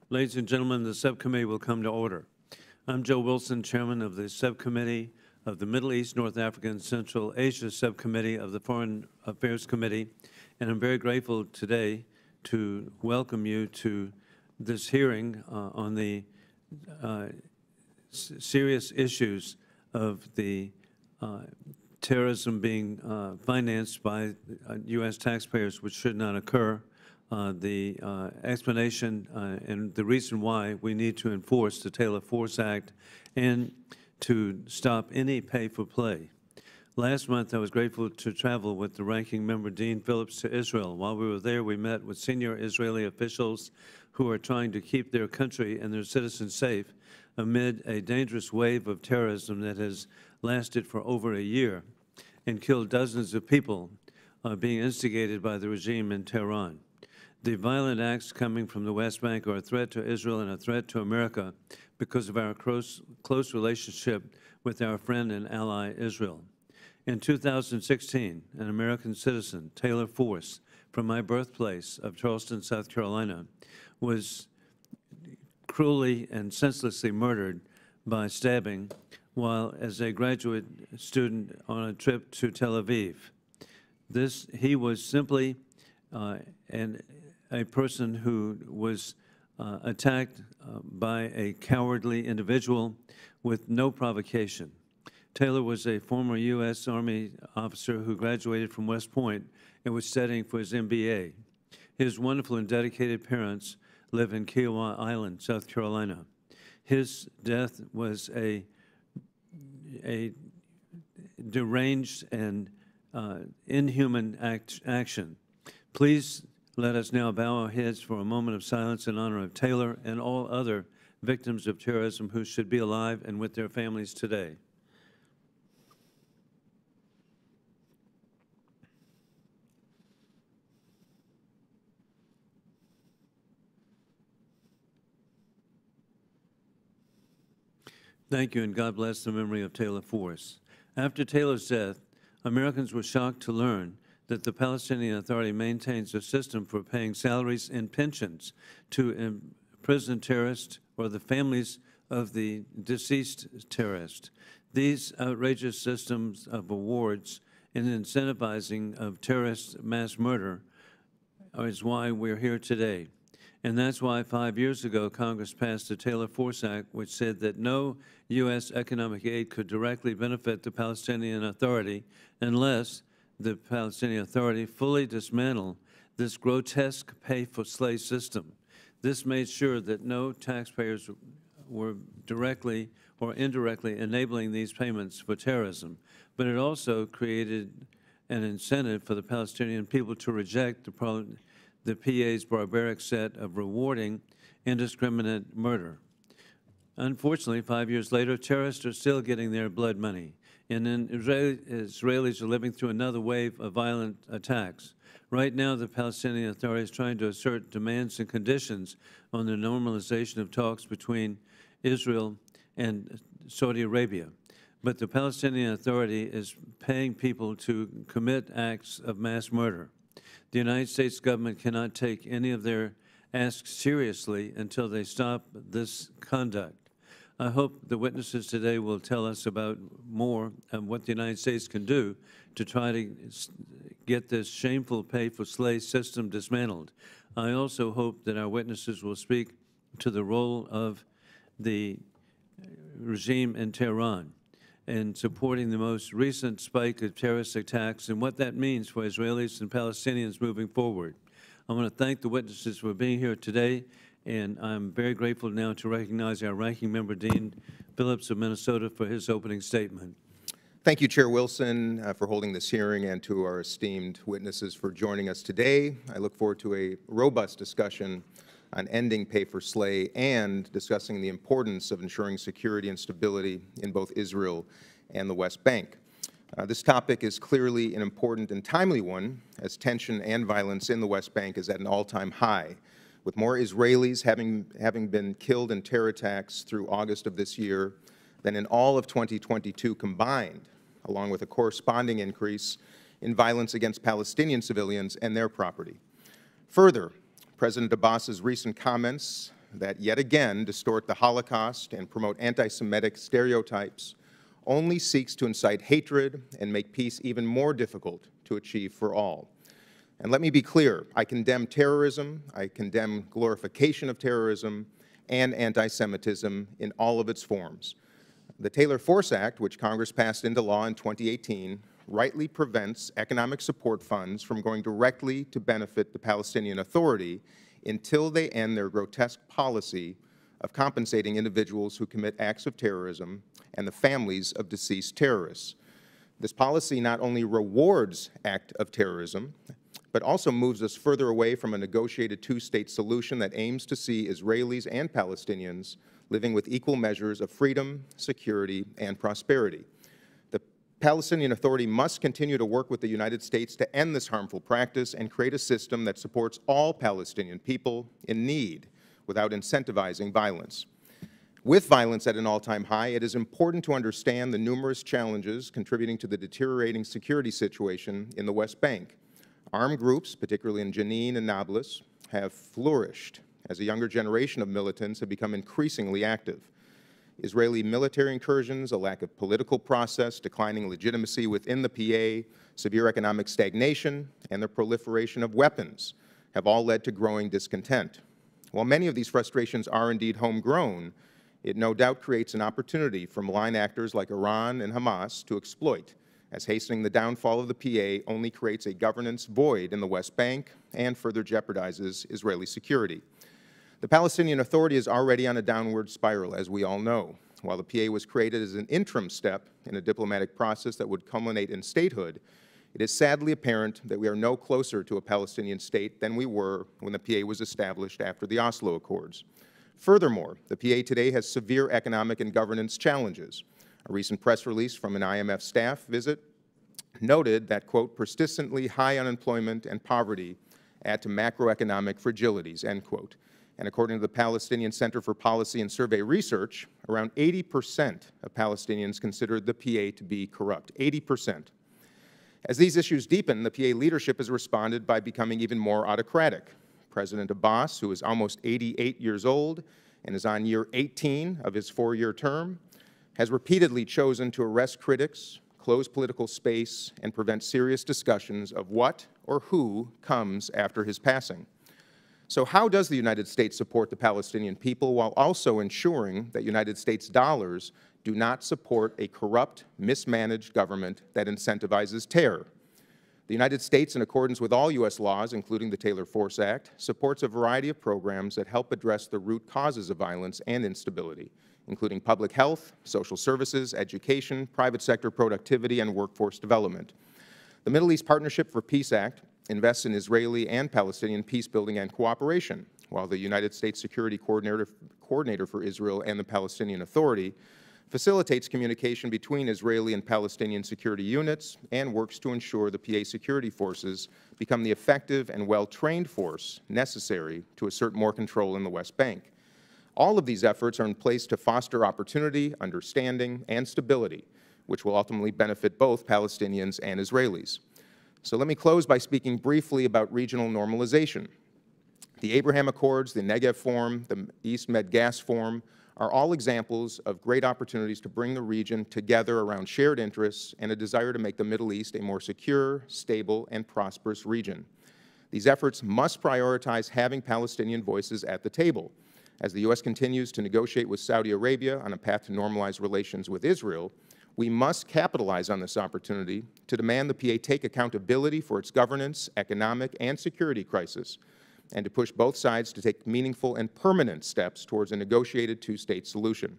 Ladies and gentlemen, the subcommittee will come to order. I'm Joe Wilson, Chairman of the Subcommittee of the Middle East, North Africa, and Central Asia Subcommittee of the Foreign Affairs Committee, and I'm very grateful today to welcome you to this hearing on the serious issues of the terrorism being financed by U.S. taxpayers, which should not occur. The explanation and the reason why we need to enforce the Taylor-Force Act and to stop any pay-for-play. Last month, I was grateful to travel with the ranking member, Dean Phillips, to Israel. While we were there, we met with senior Israeli officials who are trying to keep their country and their citizens safe amid a dangerous wave of terrorism that has lasted for over a year and killed dozens of people being instigated by the regime in Tehran. The violent acts coming from the West Bank are a threat to Israel and a threat to America because of our close relationship with our friend and ally Israel. In 2016, an American citizen, Taylor Force, from my birthplace of Charleston, South Carolina, was cruelly and senselessly murdered by stabbing while as a graduate student on a trip to Tel Aviv. He was simply a person who was attacked by a cowardly individual with no provocation. Taylor was a former U.S. Army officer who graduated from West Point and was studying for his MBA. His wonderful and dedicated parents live in Kiowa Island, South Carolina. His death was a deranged and inhuman action. Please let us now bow our heads for a moment of silence in honor of Taylor and all other victims of terrorism who should be alive and with their families today. Thank you, and God bless the memory of Taylor Force. After Taylor's death, Americans were shocked to learn that the Palestinian Authority maintains a system for paying salaries and pensions to imprisoned terrorists or the families of the deceased terrorist. These outrageous systems of awards and incentivizing of terrorist mass murder is why we're here today. And that's why 5 years ago, Congress passed the Taylor-Force Act, which said that no U.S. economic aid could directly benefit the Palestinian Authority unless the Palestinian Authority fully dismantled this grotesque pay-for-slay system. This made sure that no taxpayers were directly or indirectly enabling these payments for terrorism, but it also created an incentive for the Palestinian people to reject the PA's barbaric set of rewarding indiscriminate murder. Unfortunately, 5 years later, terrorists are still getting their blood money, and then Israelis are living through another wave of violent attacks. Right now, the Palestinian Authority is trying to assert demands and conditions on the normalization of talks between Israel and Saudi Arabia. But the Palestinian Authority is paying people to commit acts of mass murder. The United States government cannot take any of their asks seriously until they stop this conduct. I hope the witnesses today will tell us about more of what the United States can do to try to get this shameful pay-for-slay system dismantled. I also hope that our witnesses will speak to the role of the regime in Tehran in supporting the most recent spike of terrorist attacks and what that means for Israelis and Palestinians moving forward. I want to thank the witnesses for being here today, and I'm very grateful now to recognize our ranking member, Dean Phillips of Minnesota, for his opening statement. Thank you, Chair Wilson, for holding this hearing, and to our esteemed witnesses for joining us today. I look forward to a robust discussion on ending pay-for-slay and discussing the importance of ensuring security and stability in both Israel and the West Bank. This topic is clearly an important and timely one, as tension and violence in the West Bank is at an all-time high, with more Israelis having been killed in terror attacks through August of this year than in all of 2022 combined, along with a corresponding increase in violence against Palestinian civilians and their property. Further, President Abbas's recent comments that yet again distort the Holocaust and promote anti-Semitic stereotypes only seeks to incite hatred and make peace even more difficult to achieve for all. And let me be clear, I condemn terrorism, I condemn glorification of terrorism and anti-Semitism in all of its forms. The Taylor-Force Act, which Congress passed into law in 2018, rightly prevents economic support funds from going directly to benefit the Palestinian Authority until they end their grotesque policy of compensating individuals who commit acts of terrorism and the families of deceased terrorists. This policy not only rewards acts of terrorism, but also moves us further away from a negotiated two-state solution that aims to see Israelis and Palestinians living with equal measures of freedom, security, and prosperity. The Palestinian Authority must continue to work with the United States to end this harmful practice and create a system that supports all Palestinian people in need without incentivizing violence. With violence at an all-time high, it is important to understand the numerous challenges contributing to the deteriorating security situation in the West Bank. Armed groups, particularly in Jenin and Nablus, have flourished as a younger generation of militants have become increasingly active. Israeli military incursions, a lack of political process, declining legitimacy within the PA, severe economic stagnation, and the proliferation of weapons have all led to growing discontent. While many of these frustrations are indeed homegrown, it no doubt creates an opportunity for malign actors like Iran and Hamas to exploit, as hastening the downfall of the PA only creates a governance void in the West Bank and further jeopardizes Israeli security. The Palestinian Authority is already on a downward spiral, as we all know. While the PA was created as an interim step in a diplomatic process that would culminate in statehood, it is sadly apparent that we are no closer to a Palestinian state than we were when the PA was established after the Oslo Accords. Furthermore, the PA today has severe economic and governance challenges. A recent press release from an IMF staff visit noted that, quote, persistently high unemployment and poverty add to macroeconomic fragilities, end quote. And according to the Palestinian Center for Policy and Survey Research, around 80% of Palestinians consider the PA to be corrupt, 80%. As these issues deepen, the PA leadership has responded by becoming even more autocratic. President Abbas, who is almost 88 years old and is on year 18 of his 4-year term, has repeatedly chosen to arrest critics, close political space, and prevent serious discussions of what or who comes after his passing. So how does the United States support the Palestinian people while also ensuring that United States dollars do not support a corrupt, mismanaged government that incentivizes terror? The United States, in accordance with all U.S. laws, including the Taylor-Force Act, supports a variety of programs that help address the root causes of violence and instability, including public health, social services, education, private sector productivity, and workforce development. The Middle East Partnership for Peace Act invests in Israeli and Palestinian peace-building and cooperation, while the United States Security Coordinator for Israel and the Palestinian Authority facilitates communication between Israeli and Palestinian security units and works to ensure the PA security forces become the effective and well-trained force necessary to assert more control in the West Bank. All of these efforts are in place to foster opportunity, understanding, and stability, which will ultimately benefit both Palestinians and Israelis. So let me close by speaking briefly about regional normalization. The Abraham Accords, the Negev Forum, the East Med Gas Forum are all examples of great opportunities to bring the region together around shared interests and a desire to make the Middle East a more secure, stable, and prosperous region. These efforts must prioritize having Palestinian voices at the table. As the U.S. continues to negotiate with Saudi Arabia on a path to normalize relations with Israel, we must capitalize on this opportunity to demand the PA take accountability for its governance, economic, and security crisis, and to push both sides to take meaningful and permanent steps towards a negotiated two-state solution.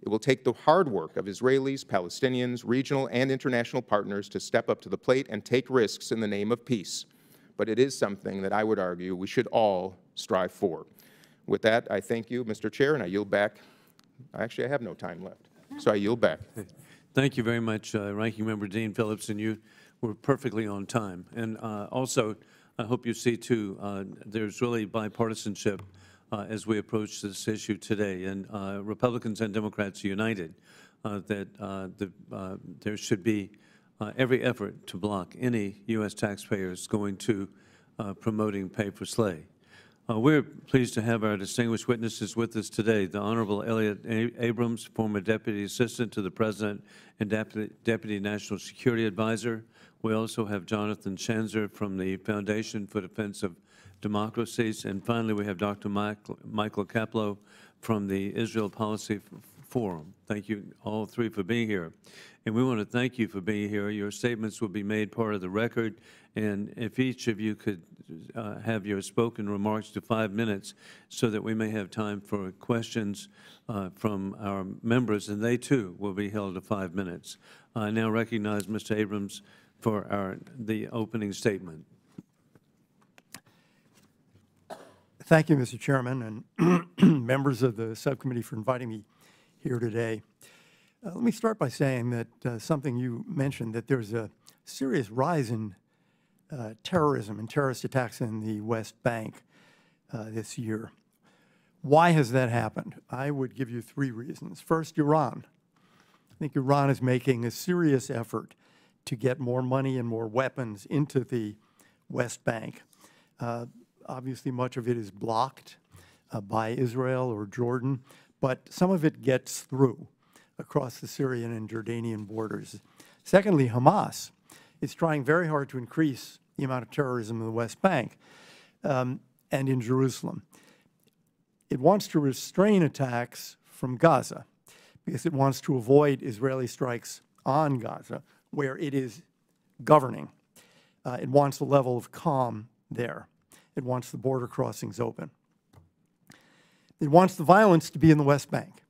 It will take the hard work of Israelis, Palestinians, regional and international partners to step up to the plate and take risks in the name of peace. But it is something that I would argue we should all strive for. With that, I thank you, Mr. Chair, and I yield back. Actually, I have no time left, so I yield back. Thank you very much, Ranking Member Dean Phillips, and you were perfectly on time. And also, I hope you see, too, there's really bipartisanship as we approach this issue today, and Republicans and Democrats are united that there should be every effort to block any U.S. taxpayers going to promoting pay for slay. We're pleased to have our distinguished witnesses with us today. The Honorable Elliot Abrams, former Deputy Assistant to the President and Deputy National Security Advisor. We also have Jonathan Schanzer from the Foundation for Defense of Democracies. And finally, we have Dr. Michael Kaplow from the Israel Policy Forum. Thank you all three for being here. And we want to thank you for being here. Your statements will be made part of the record. And if each of you could have your spoken remarks to 5 minutes so that we may have time for questions from our members, and they too will be held to 5 minutes. I now recognize Mr. Abrams for the opening statement. Thank you, Mr. Chairman, and members of the subcommittee for inviting me here today. Let me start by saying that something you mentioned, that there's a serious rise in terrorism and terrorist attacks in the West Bank this year. Why has that happened? I would give you 3 reasons. First, Iran. I think Iran is making a serious effort to get more money and more weapons into the West Bank. Obviously, much of it is blocked by Israel or Jordan, but some of it gets through across the Syrian and Jordanian borders. Secondly, Hamas is trying very hard to increase the amount of terrorism in the West Bank and in Jerusalem. It wants to restrain attacks from Gaza because it wants to avoid Israeli strikes on Gaza, where it is governing. It wants a level of calm there. It wants the border crossings open. It wants the violence to be in the West Bank,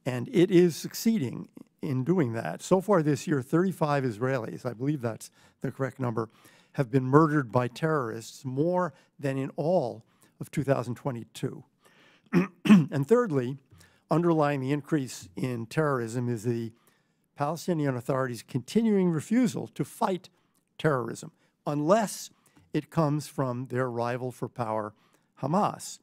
and it is succeeding in doing that. So far this year, 35 Israelis, I believe that's the correct number, have been murdered by terrorists, more than in all of 2022. And thirdly, underlying the increase in terrorism is the Palestinian Authority's continuing refusal to fight terrorism, unless it comes from their rival for power, Hamas.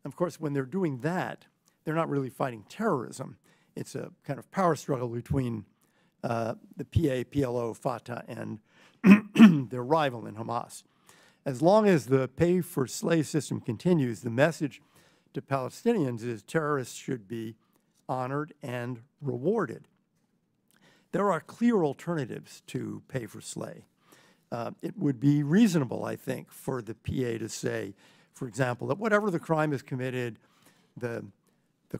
And of course, when they're doing that, they're not really fighting terrorism. It's a kind of power struggle between the PA, PLO, Fatah, and their rival in Hamas. As long as the pay-for-slay system continues, the message to Palestinians is terrorists should be honored and rewarded. There are clear alternatives to pay-for-slay. It would be reasonable, I think, for the PA to say, for example, that whatever the crime is committed, the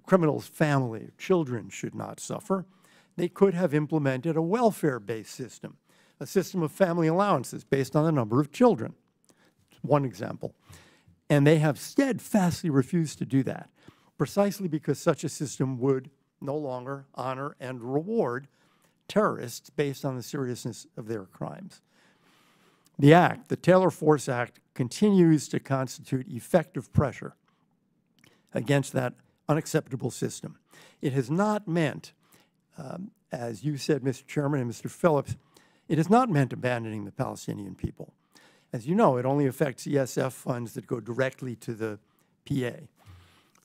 criminal's family, children should not suffer. They could have implemented a welfare-based system, a system of family allowances based on the number of children. One example. And they have steadfastly refused to do that, precisely because such a system would no longer honor and reward terrorists based on the seriousness of their crimes. The Act, the Taylor Force Act, continues to constitute effective pressure against that unacceptable system. It has not meant, as you said, Mr. Chairman and Mr. Phillips, it has not meant abandoning the Palestinian people. As you know, it only affects ESF funds that go directly to the PA.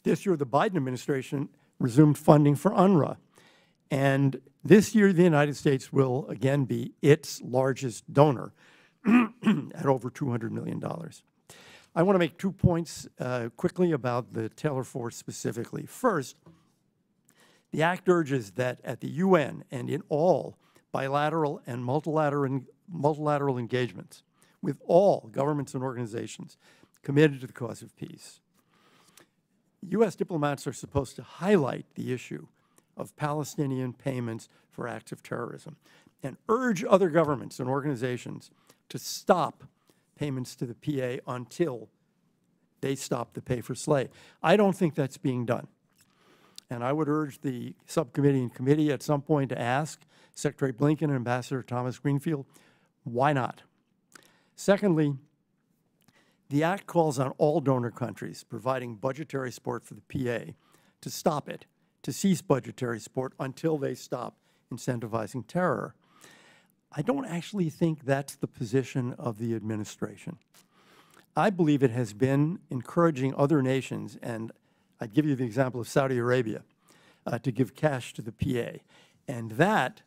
This year, the Biden administration resumed funding for UNRWA. And this year, the United States will again be its largest donor at over $200 million. I want to make 2 points quickly about the Taylor Force specifically. First, the Act urges that at the UN and in all bilateral and multilateral engagements with all governments and organizations committed to the cause of peace, U.S. diplomats are supposed to highlight the issue of Palestinian payments for acts of terrorism and urge other governments and organizations to stop payments to the PA until they stop the pay-for-slay. I don't think that's being done. And I would urge the subcommittee and committee at some point to ask Secretary Blinken and Ambassador Thomas Greenfield, why not? Secondly, the Act calls on all donor countries providing budgetary support for the PA to stop it, to cease budgetary support until they stop incentivizing terror. I don't actually think that's the position of the administration. I believe it has been encouraging other nations, and I'd give you the example of Saudi Arabia, to give cash to the PA. And that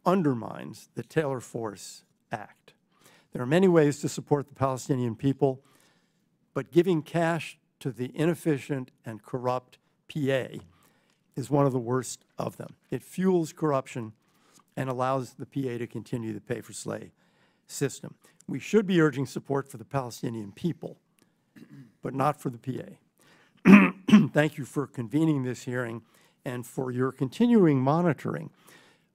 undermines the Taylor Force Act. There are many ways to support the Palestinian people. but giving cash to the inefficient and corrupt PA is one of the worst of them. It fuels corruption and allows the PA to continue the pay-for-slay system. We should be urging support for the Palestinian people, but not for the PA. Thank you for convening this hearing and for your continuing monitoring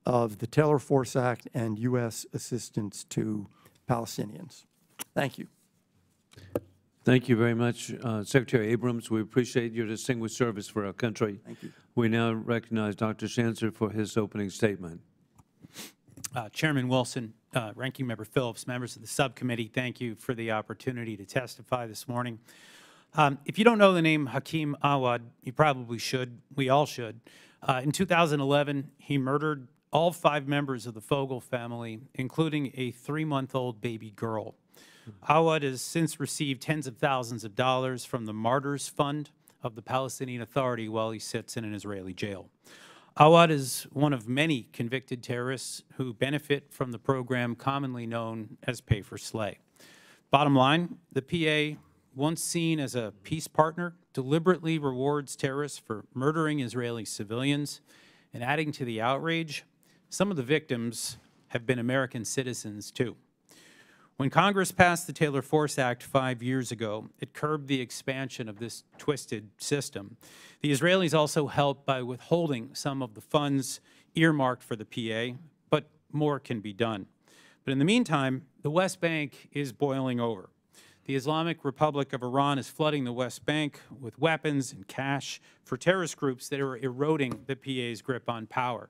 of the Taylor-Force Act and U.S. assistance to Palestinians. Thank you. Thank you very much, Secretary Abrams. We appreciate your distinguished service for our country. Thank you. We now recognize Dr. Shancer for his opening statement. Chairman Wilson, Ranking Member Phillips, members of the subcommittee, thank you for the opportunity to testify this morning. If you don't know the name Hakeem Awad, you probably should. We all should. In 2011, he murdered all 5 members of the Fogel family, including a 3-month-old baby girl. Awad has since received tens of thousands of dollars from the Martyrs Fund of the Palestinian Authority while he sits in an Israeli jail. Awad is one of many convicted terrorists who benefit from the program commonly known as pay-for-slay. Bottom line, the PA, once seen as a peace partner, deliberately rewards terrorists for murdering Israeli civilians. And adding to the outrage, some of the victims have been American citizens too. When Congress passed the Taylor-Force Act 5 years ago, it curbed the expansion of this twisted system. The Israelis also helped by withholding some of the funds earmarked for the PA, but more can be done. But in the meantime, the West Bank is boiling over. The Islamic Republic of Iran is flooding the West Bank with weapons and cash for terrorist groups that are eroding the PA's grip on power.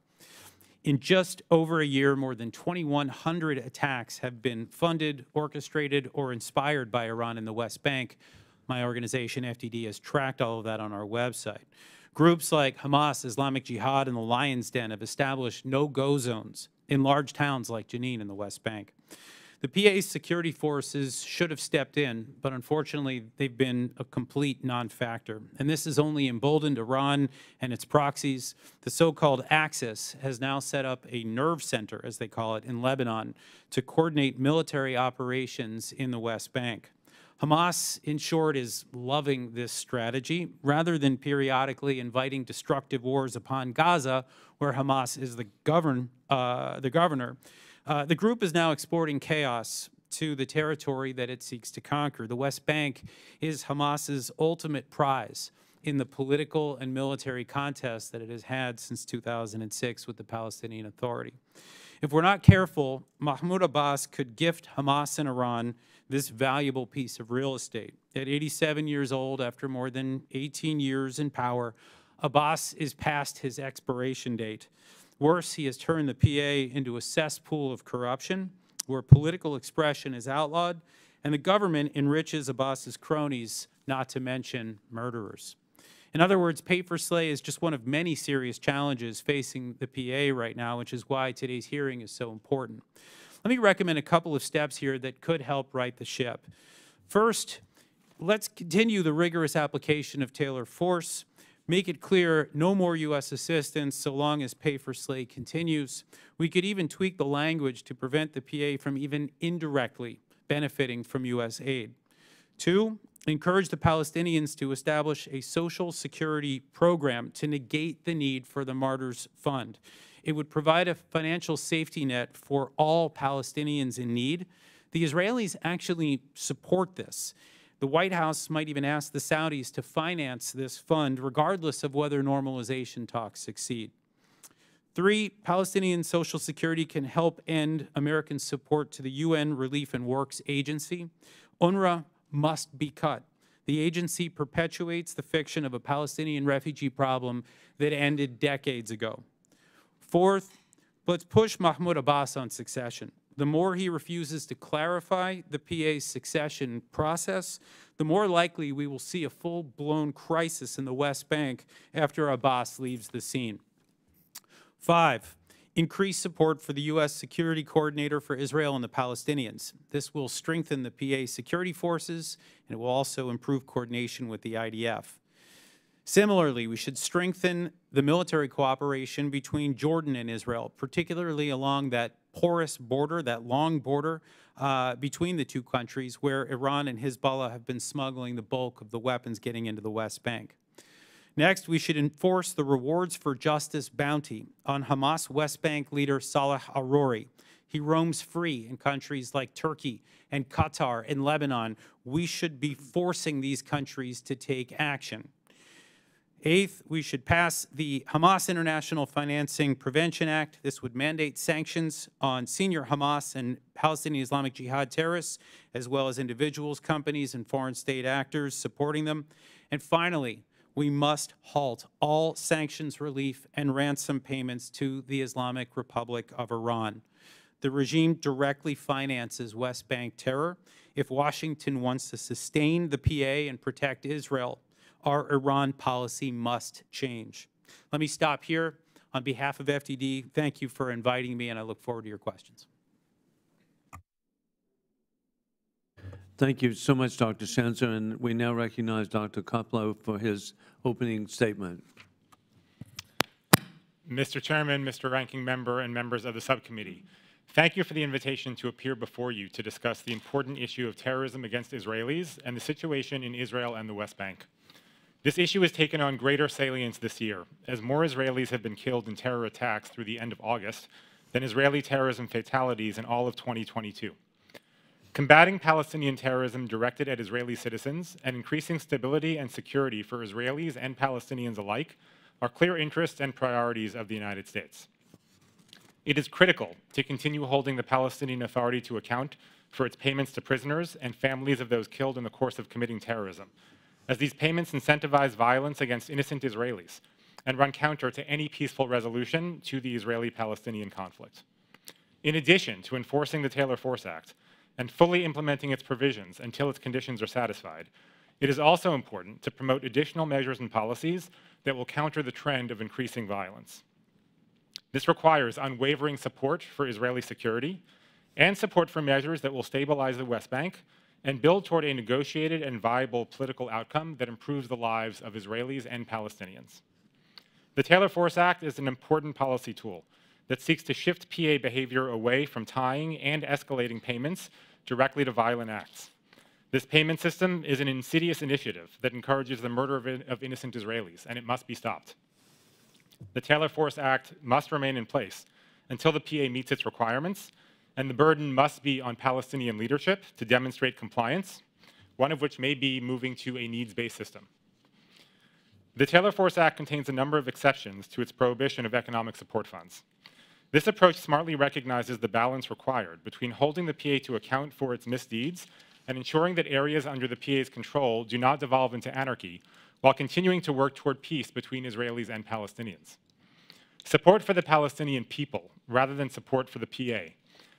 In just over a year, more than 2,100 attacks have been funded, orchestrated, or inspired by Iran in the West Bank. My organization, FDD, has tracked all of that on our website. Groups like Hamas, Islamic Jihad, and the Lion's Den have established no-go zones in large towns like Jenin in the West Bank. The PA's security forces should have stepped in, but unfortunately, they've been a complete non-factor. And this has only emboldened Iran and its proxies. The so-called Axis has now set up a nerve center, as they call it, in Lebanon to coordinate military operations in the West Bank. Hamas, in short, is loving this strategy rather than periodically inviting destructive wars upon Gaza, where Hamas is the governor. The group is now exporting chaos to the territory that it seeks to conquer. The West Bank is Hamas's ultimate prize in the political and military contest that it has had since 2006 with the Palestinian Authority. If we're not careful, Mahmoud Abbas could gift Hamas and Iran this valuable piece of real estate. At 87 years old, after more than 18 years in power, Abbas is past his expiration date. Worse, he has turned the PA into a cesspool of corruption where political expression is outlawed and the government enriches Abbas's cronies, not to mention murderers. In other words, pay-for-slay is just one of many serious challenges facing the PA right now, which is why today's hearing is so important. Let me recommend a couple of steps here that could help right the ship. First, let's continue the rigorous application of Taylor-Force. Make it clear no more U.S. assistance so long as pay-for-slay continues. We could even tweak the language to prevent the PA from even indirectly benefiting from U.S. aid. 2, encourage the Palestinians to establish a social security program to negate the need for the Martyrs Fund. It would provide a financial safety net for all Palestinians in need. The Israelis actually support this. The White House might even ask the Saudis to finance this fund, regardless of whether normalization talks succeed. 3, Palestinian Social Security can help end American support to the UN Relief and Works Agency. UNRWA must be cut. The agency perpetuates the fiction of a Palestinian refugee problem that ended decades ago. 4th, let's push Mahmoud Abbas on succession. The more he refuses to clarify the PA's succession process, the more likely we will see a full-blown crisis in the West Bank after Abbas leaves the scene. 5, increase support for the U.S. Security Coordinator for Israel and the Palestinians. This will strengthen the PA security forces, and it will also improve coordination with the IDF. Similarly, we should strengthen the military cooperation between Jordan and Israel, particularly along that porous border, that long border between the two countries, where Iran and Hezbollah have been smuggling the bulk of the weapons getting into the West Bank. Next, we should enforce the rewards for justice bounty on Hamas West Bank leader Saleh al-Rouri. He roams free in countries like Turkey and Qatar and Lebanon. We should be forcing these countries to take action. Eighth, we should pass the Hamas International Financing Prevention Act. This would mandate sanctions on senior Hamas and Palestinian Islamic Jihad terrorists, as well as individuals, companies, and foreign state actors supporting them. And finally, we must halt all sanctions relief and ransom payments to the Islamic Republic of Iran. The regime directly finances West Bank terror. If Washington wants to sustain the PA and protect Israel, our Iran policy must change. Let me stop here. On behalf of FDD, thank you for inviting me, and I look forward to your questions. Thank you so much, Dr. Schanzer, and we now recognize Dr. Koplow for his opening statement. Mr. Chairman, Mr. Ranking Member, and members of the subcommittee, thank you for the invitation to appear before you to discuss the important issue of terrorism against Israelis and the situation in Israel and the West Bank. This issue has taken on greater salience this year, as more Israelis have been killed in terror attacks through the end of August than Israeli terrorism fatalities in all of 2022. Combating Palestinian terrorism directed at Israeli citizens and increasing stability and security for Israelis and Palestinians alike are clear interests and priorities of the United States. It is critical to continue holding the Palestinian Authority to account for its payments to prisoners and families of those killed in the course of committing terrorism, as these payments incentivize violence against innocent Israelis and run counter to any peaceful resolution to the Israeli-Palestinian conflict. In addition to enforcing the Taylor Force Act and fully implementing its provisions until its conditions are satisfied, it is also important to promote additional measures and policies that will counter the trend of increasing violence. This requires unwavering support for Israeli security and support for measures that will stabilize the West Bank and build toward a negotiated and viable political outcome that improves the lives of Israelis and Palestinians. The Taylor Force Act is an important policy tool that seeks to shift PA behavior away from tying and escalating payments directly to violent acts. This payment system is an insidious initiative that encourages the murder of innocent Israelis, and it must be stopped. The Taylor Force Act must remain in place until the PA meets its requirements, and the burden must be on Palestinian leadership to demonstrate compliance, one of which may be moving to a needs-based system. The Taylor Force Act contains a number of exceptions to its prohibition of economic support funds. This approach smartly recognizes the balance required between holding the PA to account for its misdeeds and ensuring that areas under the PA's control do not devolve into anarchy, while continuing to work toward peace between Israelis and Palestinians. Support for the Palestinian people, rather than support for the PA,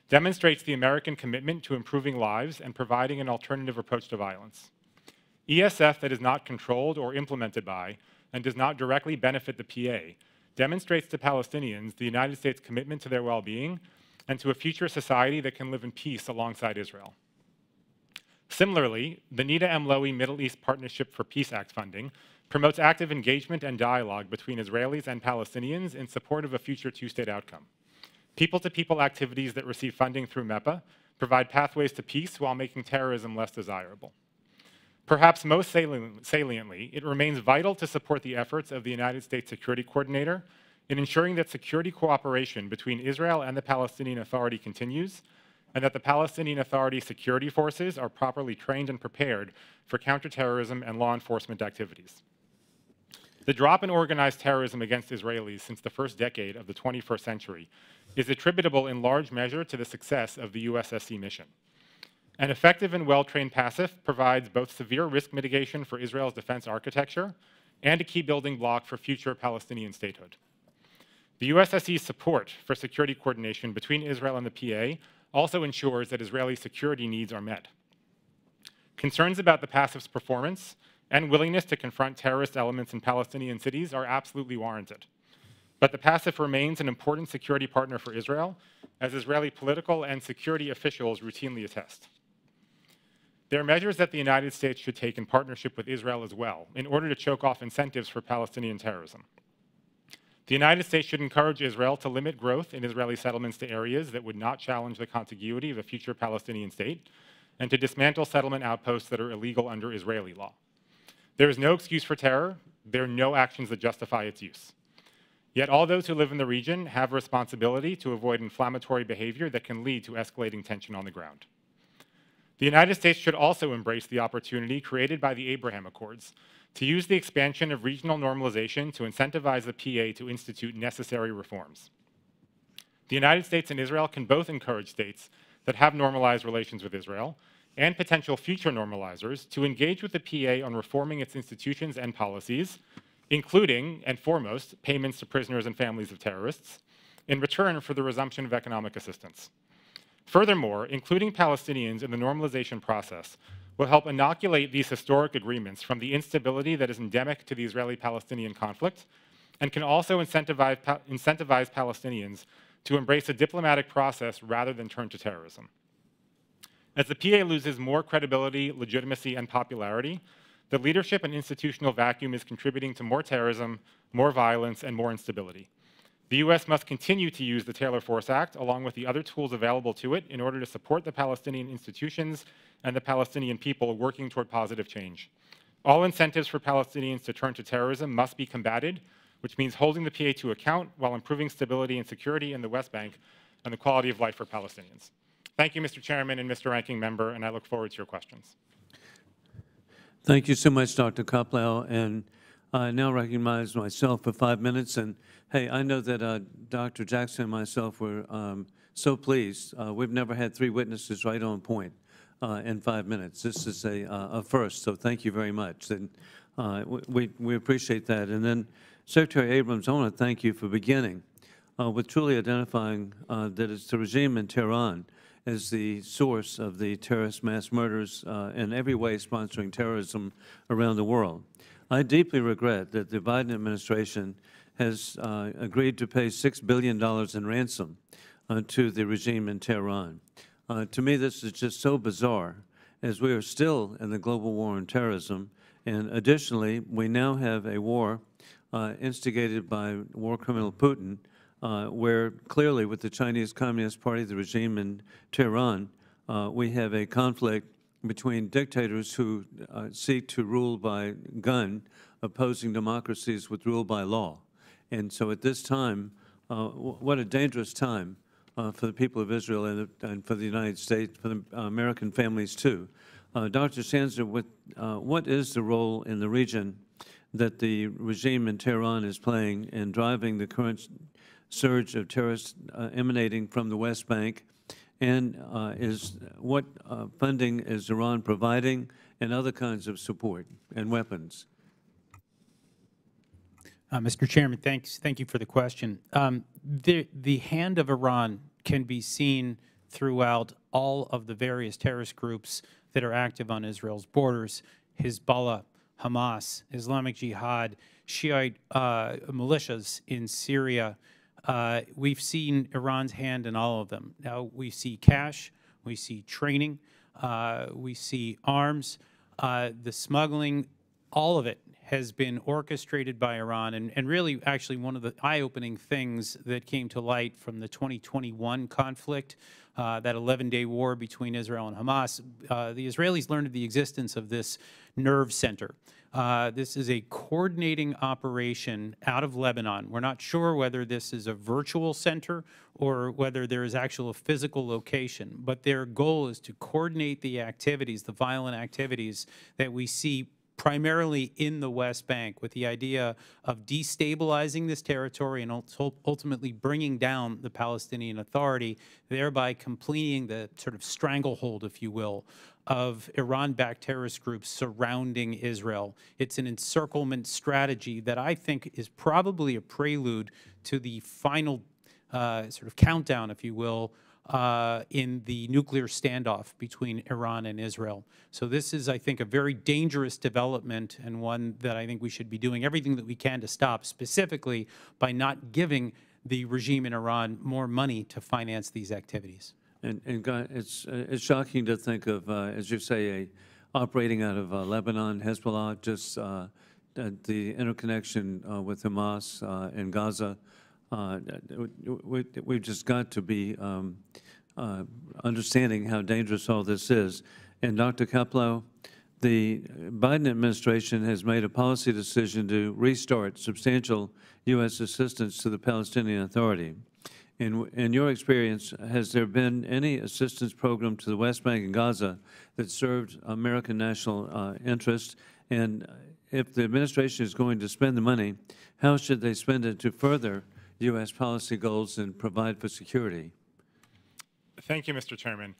demonstrates the American commitment to improving lives and providing an alternative approach to violence. ESF that is not controlled or implemented by and does not directly benefit the PA demonstrates to Palestinians the United States' commitment to their well-being and to a future society that can live in peace alongside Israel. Similarly, the Nita M. Lowy Middle East Partnership for Peace Act funding promotes active engagement and dialogue between Israelis and Palestinians in support of a future two-state outcome. People-to-people activities that receive funding through MEPA provide pathways to peace while making terrorism less desirable. Perhaps most saliently, it remains vital to support the efforts of the United States Security Coordinator in ensuring that security cooperation between Israel and the Palestinian Authority continues, and that the Palestinian Authority security forces are properly trained and prepared for counterterrorism and law enforcement activities. The drop in organized terrorism against Israelis since the first decade of the 21st century is attributable in large measure to the success of the USSC mission. An effective and well-trained PASIF provides both severe risk mitigation for Israel's defense architecture and a key building block for future Palestinian statehood. The USSC's support for security coordination between Israel and the PA also ensures that Israeli security needs are met. Concerns about the PASIF's performance and willingness to confront terrorist elements in Palestinian cities are absolutely warranted. But the PASIF remains an important security partner for Israel, as Israeli political and security officials routinely attest. There are measures that the United States should take in partnership with Israel as well, in order to choke off incentives for Palestinian terrorism. The United States should encourage Israel to limit growth in Israeli settlements to areas that would not challenge the contiguity of a future Palestinian state, and to dismantle settlement outposts that are illegal under Israeli law. There is no excuse for terror. There are no actions that justify its use. Yet all those who live in the region have a responsibility to avoid inflammatory behavior that can lead to escalating tension on the ground. The United States should also embrace the opportunity created by the Abraham Accords to use the expansion of regional normalization to incentivize the PA to institute necessary reforms. The United States and Israel can both encourage states that have normalized relations with Israel and potential future normalizers to engage with the PA on reforming its institutions and policies, including, and foremost, payments to prisoners and families of terrorists, in return for the resumption of economic assistance. Furthermore, including Palestinians in the normalization process will help inoculate these historic agreements from the instability that is endemic to the Israeli-Palestinian conflict, and can also incentivize Palestinians to embrace a diplomatic process rather than turn to terrorism. As the PA loses more credibility, legitimacy, and popularity, the leadership and institutional vacuum is contributing to more terrorism, more violence, and more instability. The U.S. must continue to use the Taylor Force Act, along with the other tools available to it, in order to support the Palestinian institutions and the Palestinian people working toward positive change. All incentives for Palestinians to turn to terrorism must be combated, which means holding the PA to account while improving stability and security in the West Bank and the quality of life for Palestinians. Thank you, Mr. Chairman and Mr. Ranking Member, and I look forward to your questions. Thank you so much, Dr. Koplow. And I now recognize myself for 5 minutes. And hey, I know that Dr. Jackson and myself were so pleased. We've never had 3 witnesses right on point in 5 minutes. This is a first, so thank you very much. And we appreciate that. And then, Secretary Abrams, I want to thank you for beginning with truly identifying that it's the regime in Tehran as the source of the terrorist mass murders in every way sponsoring terrorism around the world. I deeply regret that the Biden administration has agreed to pay $6 billion in ransom to the regime in Tehran. To me, this is just so bizarre, as we are still in the global war on terrorism, and additionally, we now have a war instigated by war criminal Putin, where clearly with the Chinese Communist Party, the regime in Tehran, we have a conflict between dictators who seek to rule by gun, opposing democracies with rule by law. And so at this time, what a dangerous time for the people of Israel and for the United States, for the American families too. Dr. Sanzer, what is the role in the region that the regime in Tehran is playing in driving the current surge of terrorists emanating from the West Bank, and what funding is Iran providing and other kinds of support and weapons? Mr. Chairman, thank you for the question. The hand of Iran can be seen throughout all of the various terrorist groups that are active on Israel's borders: Hezbollah, Hamas, Islamic Jihad, Shiite militias in Syria. We've seen Iran's hand in all of them. Now, we see cash, we see training, we see arms, the smuggling, all of it has been orchestrated by Iran, and really actually one of the eye-opening things that came to light from the 2021 conflict, that 11-day war between Israel and Hamas, the Israelis learned of the existence of this nerve center. This is a coordinating operation out of Lebanon. We're not sure whether this is a virtual center or whether there is actual physical location, but their goal is to coordinate the activities, the violent activities that we see primarily in the West Bank, with the idea of destabilizing this territory and ultimately bringing down the Palestinian Authority, thereby completing the sort of stranglehold, if you will, of Iran-backed terrorist groups surrounding Israel. It's an encirclement strategy that I think is probably a prelude to the final sort of countdown, if you will, in the nuclear standoff between Iran and Israel. So this is, I think, a very dangerous development, and one that I think we should be doing everything that we can to stop, specifically by not giving the regime in Iran more money to finance these activities. And Guy, it's shocking to think of, as you say, operating out of Lebanon, Hezbollah, just the interconnection with Hamas in Gaza. We've just got to be understanding how dangerous all this is. And Dr. Kaplow, the Biden administration has made a policy decision to restart substantial U.S. assistance to the Palestinian Authority. In your experience, has there been any assistance program to the West Bank and Gaza that served American national interests? And if the administration is going to spend the money, how should they spend it to further U.S. policy goals and provide for security? Thank you, Mr. Chairman.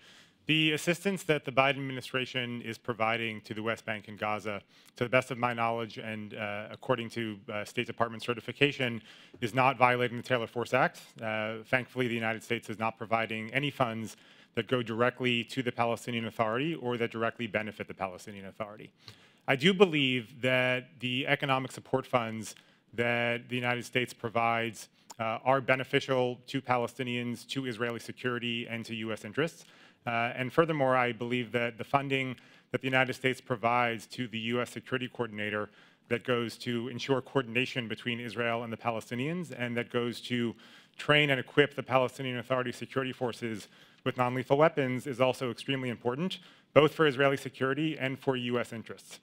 The assistance that the Biden administration is providing to the West Bank and Gaza, to the best of my knowledge and according to State Department certification, is not violating the Taylor Force Act. Thankfully, the United States is not providing any funds that go directly to the Palestinian Authority or that directly benefit the Palestinian Authority. I do believe that the economic support funds that the United States provides are beneficial to Palestinians, to Israeli security, and to U.S. interests. And furthermore, I believe that the funding that the United States provides to the U.S. Security Coordinator that goes to ensure coordination between Israel and the Palestinians and that goes to train and equip the Palestinian Authority security forces with non-lethal weapons is also extremely important, both for Israeli security and for U.S. interests.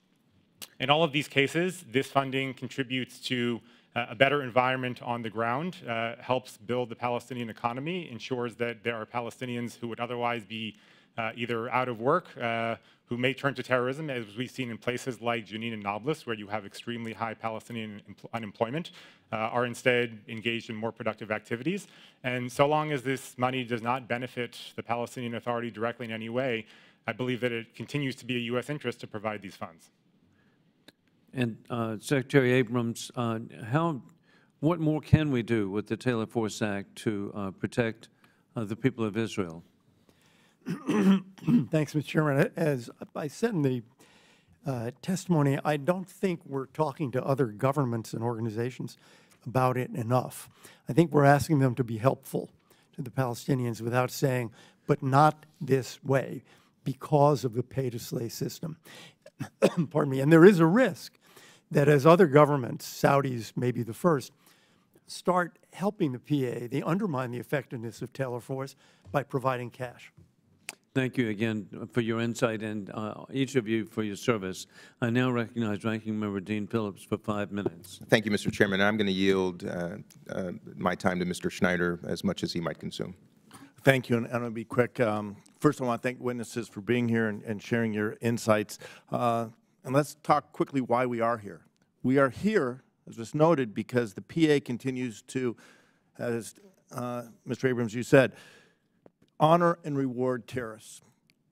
In all of these cases, this funding contributes to a better environment on the ground, helps build the Palestinian economy, ensures that there are Palestinians who would otherwise be either out of work, who may turn to terrorism, as we've seen in places like Jenin and Nablus, where you have extremely high Palestinian unemployment, are instead engaged in more productive activities. And so long as this money does not benefit the Palestinian Authority directly in any way, I believe that it continues to be a U.S. interest to provide these funds. And Secretary Abrams, what more can we do with the Taylor Force Act to protect the people of Israel? Thanks, Mr. Chairman. As I said in the testimony, I don't think we're talking to other governments and organizations about it enough. I think we're asking them to be helpful to the Palestinians without saying, but not this way, because of the pay-to-slay system. Pardon me. And there is a risk that as other governments, Saudis may be the first, start helping the PA, they undermine the effectiveness of Taylor Force by providing cash. Thank you again for your insight and each of you for your service. I now recognize Ranking Member Dean Phillips for 5 minutes. Thank you, Mr. Chairman. I'm going to yield my time to Mr. Schneider as much as he might consume. Thank you, and I'm going to be quick. First, I want to thank witnesses for being here and sharing your insights. And let's talk quickly why we are here. We are here, as was noted, because the PA continues to, as Mr. Abrams, you said, honor and reward terrorists.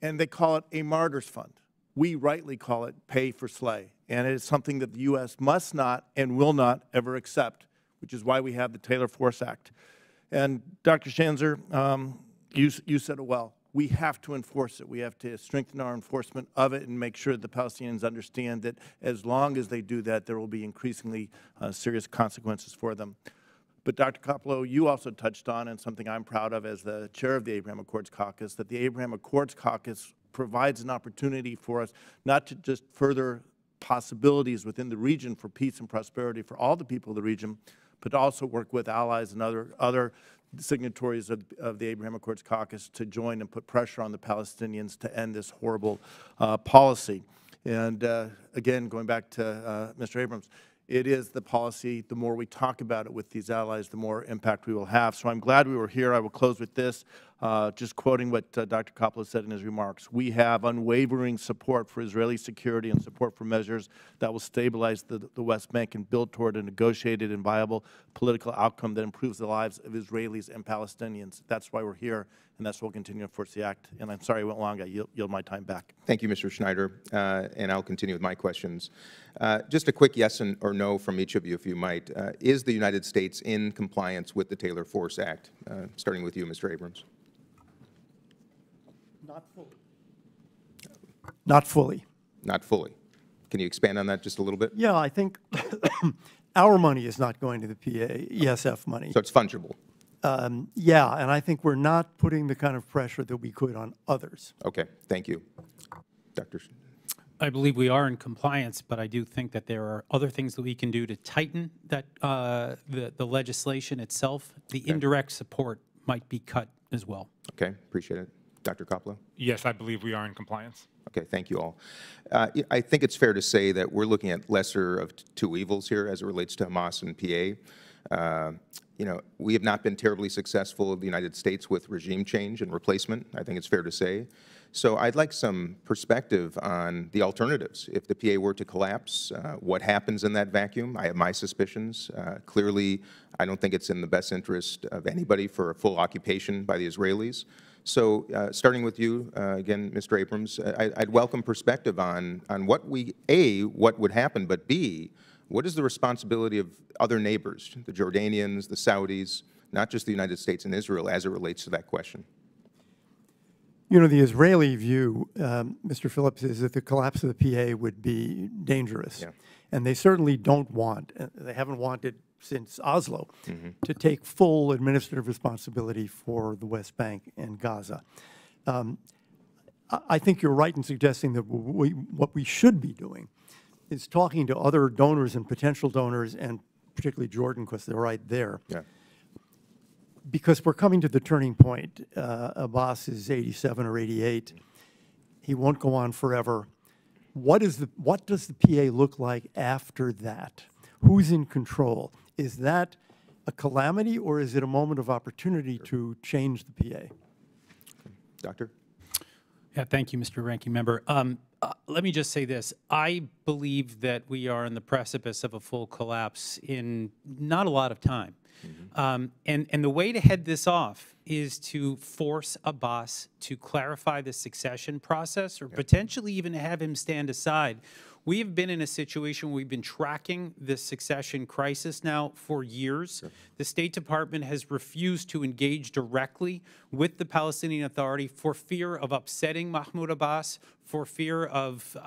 And they call it a martyrs fund. We rightly call it pay for slay. And it is something that the U.S. must not and will not ever accept, which is why we have the Taylor Force Act. And Dr. Schanzer, you said it well. We have to enforce it. We have to strengthen our enforcement of it and make sure the Palestinians understand that as long as they do that, there will be increasingly serious consequences for them. But Dr. Kaplow, you also touched on, and something I'm proud of as the chair of the Abraham Accords Caucus, that the Abraham Accords Caucus provides an opportunity for us not to just further possibilities within the region for peace and prosperity for all the people of the region, but to also work with allies and other signatories of the Abraham Accords Caucus to join and put pressure on the Palestinians to end this horrible policy. And again, going back to Mr. Abrams, it is the policy, the more we talk about it with these allies, the more impact we will have. So I'm glad we were here. I will close with this, just quoting what Dr. Kaplow said in his remarks. We have unwavering support for Israeli security and support for measures that will stabilize the West Bank and build toward a negotiated and viable political outcome that improves the lives of Israelis and Palestinians. That's why we're here, and that's why we'll continue to enforce the act. And I'm sorry I went long. I yield my time back. Thank you, Mr. Schneider, and I'll continue with my questions. Just a quick yes or no from each of you, if you might. Is the United States in compliance with the Taylor Force Act? Starting with you, Mr. Abrams. Not fully. Not fully. Not fully. Can you expand on that just a little bit? Yeah, I think our money is not going to the PA, ESF money. So it's fungible. Yeah, and I think we're not putting the kind of pressure that we could on others. Okay, thank you. Dr. I believe we are in compliance, but I do think that there are other things that we can do to tighten that the legislation itself. The indirect support might be cut as well. Okay, appreciate it. Dr. Koplow? Yes, I believe we are in compliance. Okay, thank you all. I think it's fair to say that we're looking at lesser of two evils here as it relates to Hamas and PA. You know, we have not been terribly successful in the United States with regime change and replacement, I think it's fair to say. So I'd like some perspective on the alternatives. If the PA were to collapse, what happens in that vacuum? I have my suspicions. Clearly, I don't think it's in the best interest of anybody for a full occupation by the Israelis. So starting with you, again, Mr. Abrams, I'd welcome perspective on what what would happen, but B, what is the responsibility of other neighbors, the Jordanians, the Saudis, not just the United States and Israel, as it relates to that question? You know, the Israeli view, Mr. Phillips, is that the collapse of the PA would be dangerous. Yeah. And they certainly don't want, they haven't wanted since Oslo, to take full administrative responsibility for the West Bank and Gaza. I think you're right in suggesting that what we should be doing is talking to other donors and potential donors, and particularly Jordan, because they're right there. Yeah. Because we're coming to the turning point. Abbas is 87 or 88. He won't go on forever. What does the PA look like after that? Who's in control? Is that a calamity, or is it a moment of opportunity to change the PA? Doctor? Yeah, thank you, Mr. Ranking Member. Let me just say this. I believe that we are on the precipice of a full collapse in not a lot of time. And the way to head this off is to force Abbas to clarify the succession process, or potentially even have him stand aside. We have been in a situation where we've been tracking this succession crisis now for years. The State Department has refused to engage directly with the Palestinian Authority for fear of upsetting Mahmoud Abbas, for fear of,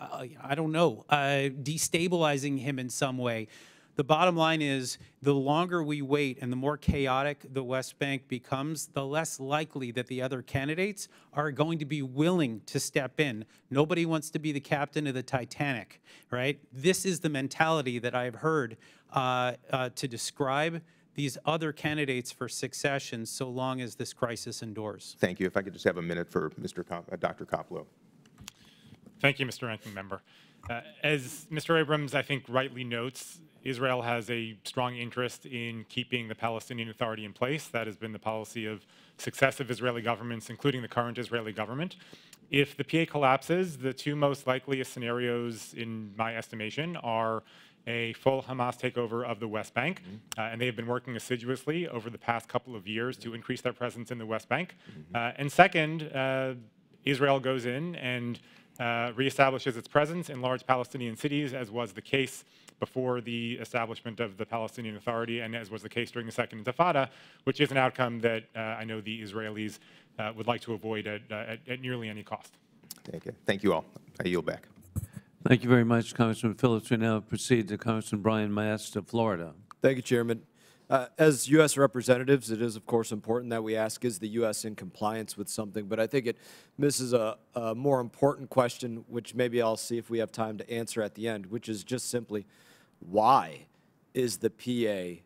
I don't know, destabilizing him in some way. The bottom line is, the longer we wait and the more chaotic the West Bank becomes, the less likely that the other candidates are going to be willing to step in. Nobody wants to be the captain of the Titanic, right? This is the mentality that I've heard to describe these other candidates for succession so long as this crisis endures. Thank you. If I could just have a minute for Dr. Koplow. Thank you, Mr. Ranking Member. As Mr. Abrams, I think, rightly notes, Israel has a strong interest in keeping the Palestinian Authority in place. That has been the policy of successive Israeli governments, including the current Israeli government. If the PA collapses, the two most likely scenarios, in my estimation, are a full Hamas takeover of the West Bank, and they have been working assiduously over the past couple of years to increase their presence in the West Bank. And second, Israel goes in and reestablishes its presence in large Palestinian cities, as was the case before the establishment of the Palestinian Authority, and as was the case during the Second Intifada, which is an outcome that I know the Israelis would like to avoid at nearly any cost. Okay. Thank you all. I yield back. Thank you very much, Congressman Phillips. We now proceed to Congressman Brian Mast of Florida. Thank you, Chairman. As U.S. representatives, it is, of course, important that we ask, is the U.S. in compliance with something? But I think it misses a more important question, which maybe I'll see if we have time to answer at the end, which is just simply, why is the PA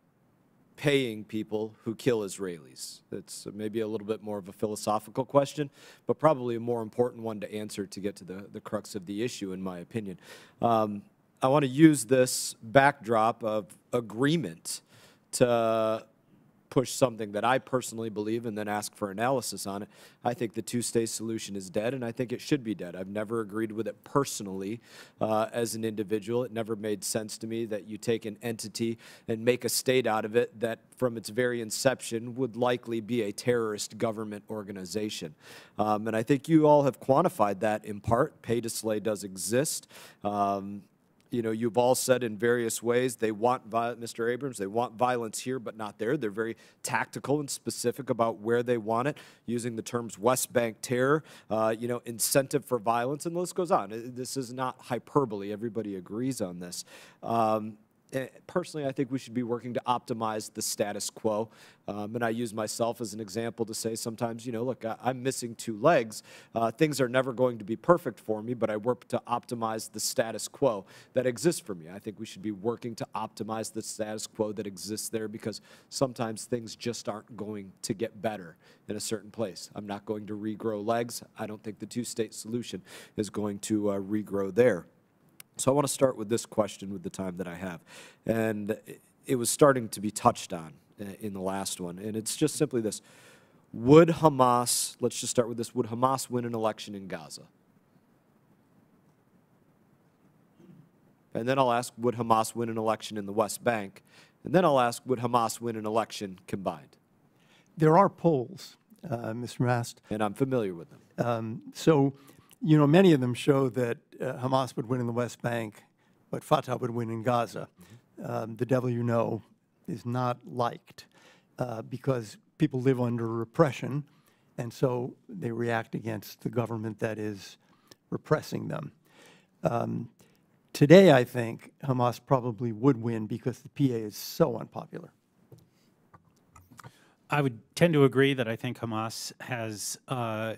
paying people who kill Israelis? It's maybe a little bit more of a philosophical question, but probably a more important one to answer to get to the crux of the issue, in my opinion. I want to use this backdrop of agreement to push something that I personally believe and then ask for analysis on it. I think the two-state solution is dead, and I think it should be dead. I've never agreed with it personally as an individual. It never made sense to me that you take an entity and make a state out of it that from its very inception would likely be a terrorist government organization. And I think you all have quantified that in part. Pay to slay does exist. You know, you've all said in various ways they want, Mr. Abrams, they want violence here but not there. They're very tactical and specific about where they want it, using the terms West Bank terror, you know, incentive for violence, and the list goes on. This is not hyperbole. Everybody agrees on this. Personally, I think we should be working to optimize the status quo. And I use myself as an example to say sometimes, you know, look, I'm missing 2 legs. Things are never going to be perfect for me, but I work to optimize the status quo that exists for me. I think we should be working to optimize the status quo that exists there, because sometimes things just aren't going to get better in a certain place. I'm not going to regrow legs. I don't think the 2-state solution is going to regrow there. So I want to start with this question with the time that I have. And it was starting to be touched on in the last one. And it's just simply this. Would Hamas, let's just start with this, would Hamas win an election in Gaza? And then I'll ask, would Hamas win an election in the West Bank? And then I'll ask, would Hamas win an election combined? There are polls, Mr. Mast. And I'm familiar with them. So, you know, many of them show that Hamas would win in the West Bank, but Fatah would win in Gaza. The devil you know is not liked because people live under repression, and so they react against the government that is repressing them. Today, I think Hamas probably would win because the PA is so unpopular. I would tend to agree that I think Hamas has a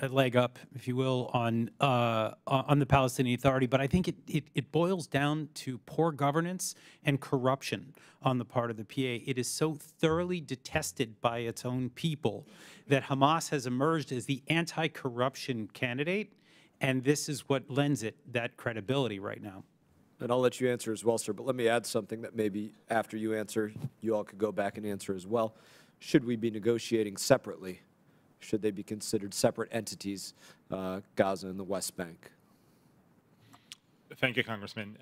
leg up, if you will, on the Palestinian Authority. But I think it boils down to poor governance and corruption on the part of the PA. It is so thoroughly detested by its own people that Hamas has emerged as the anti-corruption candidate, and this is what lends it that credibility right now. And I'll let you answer as well, sir, but let me add something that maybe after you answer, you all could go back and answer as well. Should we be negotiating separately? Should they be considered separate entities, Gaza and the West Bank? Thank you, Congressman.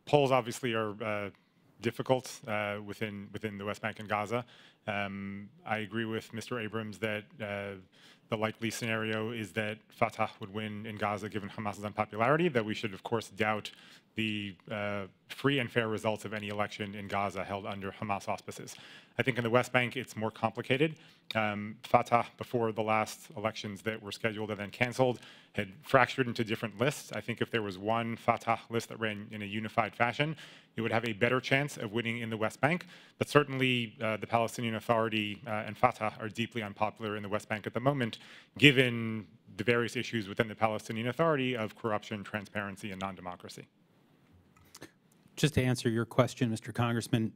Polls obviously are difficult within the West Bank and Gaza. I agree with Mr. Abrams that the likely scenario is that Fatah would win in Gaza given Hamas's unpopularity, that we should, of course, doubt the free and fair results of any election in Gaza held under Hamas auspices. I think in the West Bank, it's more complicated. Fatah, before the last elections that were scheduled and then canceled, had fractured into different lists. I think if there was one Fatah list that ran in a unified fashion, it would have a better chance of winning in the West Bank. But certainly, the Palestinian Authority and Fatah are deeply unpopular in the West Bank at the moment, given the various issues within the Palestinian Authority of corruption, transparency, and non-democracy. Just to answer your question, Mr. Congressman,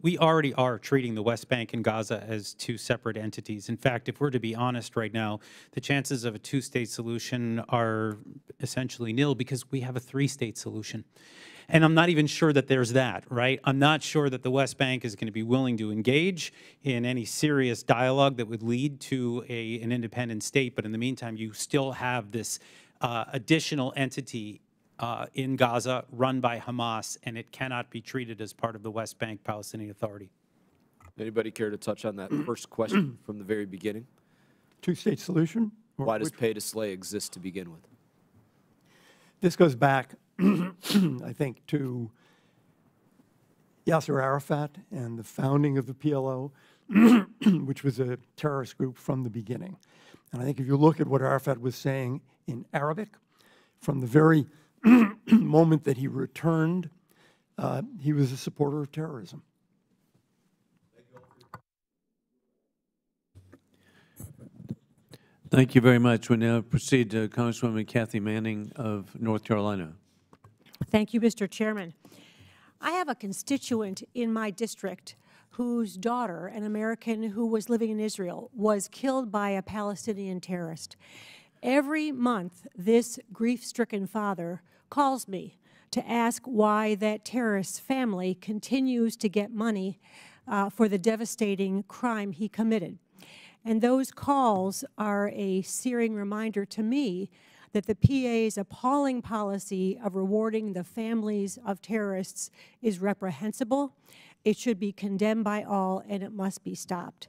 we already are treating the West Bank and Gaza as 2 separate entities. In fact, if we're to be honest right now, the chances of a 2-state solution are essentially nil because we have a 3-state solution. And I'm not even sure that there's that, right? I'm not sure that the West Bank is going to be willing to engage in any serious dialogue that would lead to an independent state. But in the meantime, you still have this additional entity in Gaza run by Hamas, and it cannot be treated as part of the West Bank Palestinian Authority. Anybody care to touch on that first question from the very beginning? 2-state solution? Why does pay to slay exist to begin with? This goes back, I think, to Yasser Arafat and the founding of the PLO, which was a terrorist group from the beginning. And I think if you look at what Arafat was saying in Arabic, from the very moment that he returned, he was a supporter of terrorism. Thank you very much. We now proceed to Congresswoman Kathy Manning of North Carolina. Thank you, Mr. Chairman. I have a constituent in my district whose daughter, an American who was living in Israel, was killed by a Palestinian terrorist. Every month, this grief-stricken father calls me to ask why that terrorist's family continues to get money for the devastating crime he committed. And those calls are a searing reminder to me that the PA's appalling policy of rewarding the families of terrorists is reprehensible. It should be condemned by all, and it must be stopped.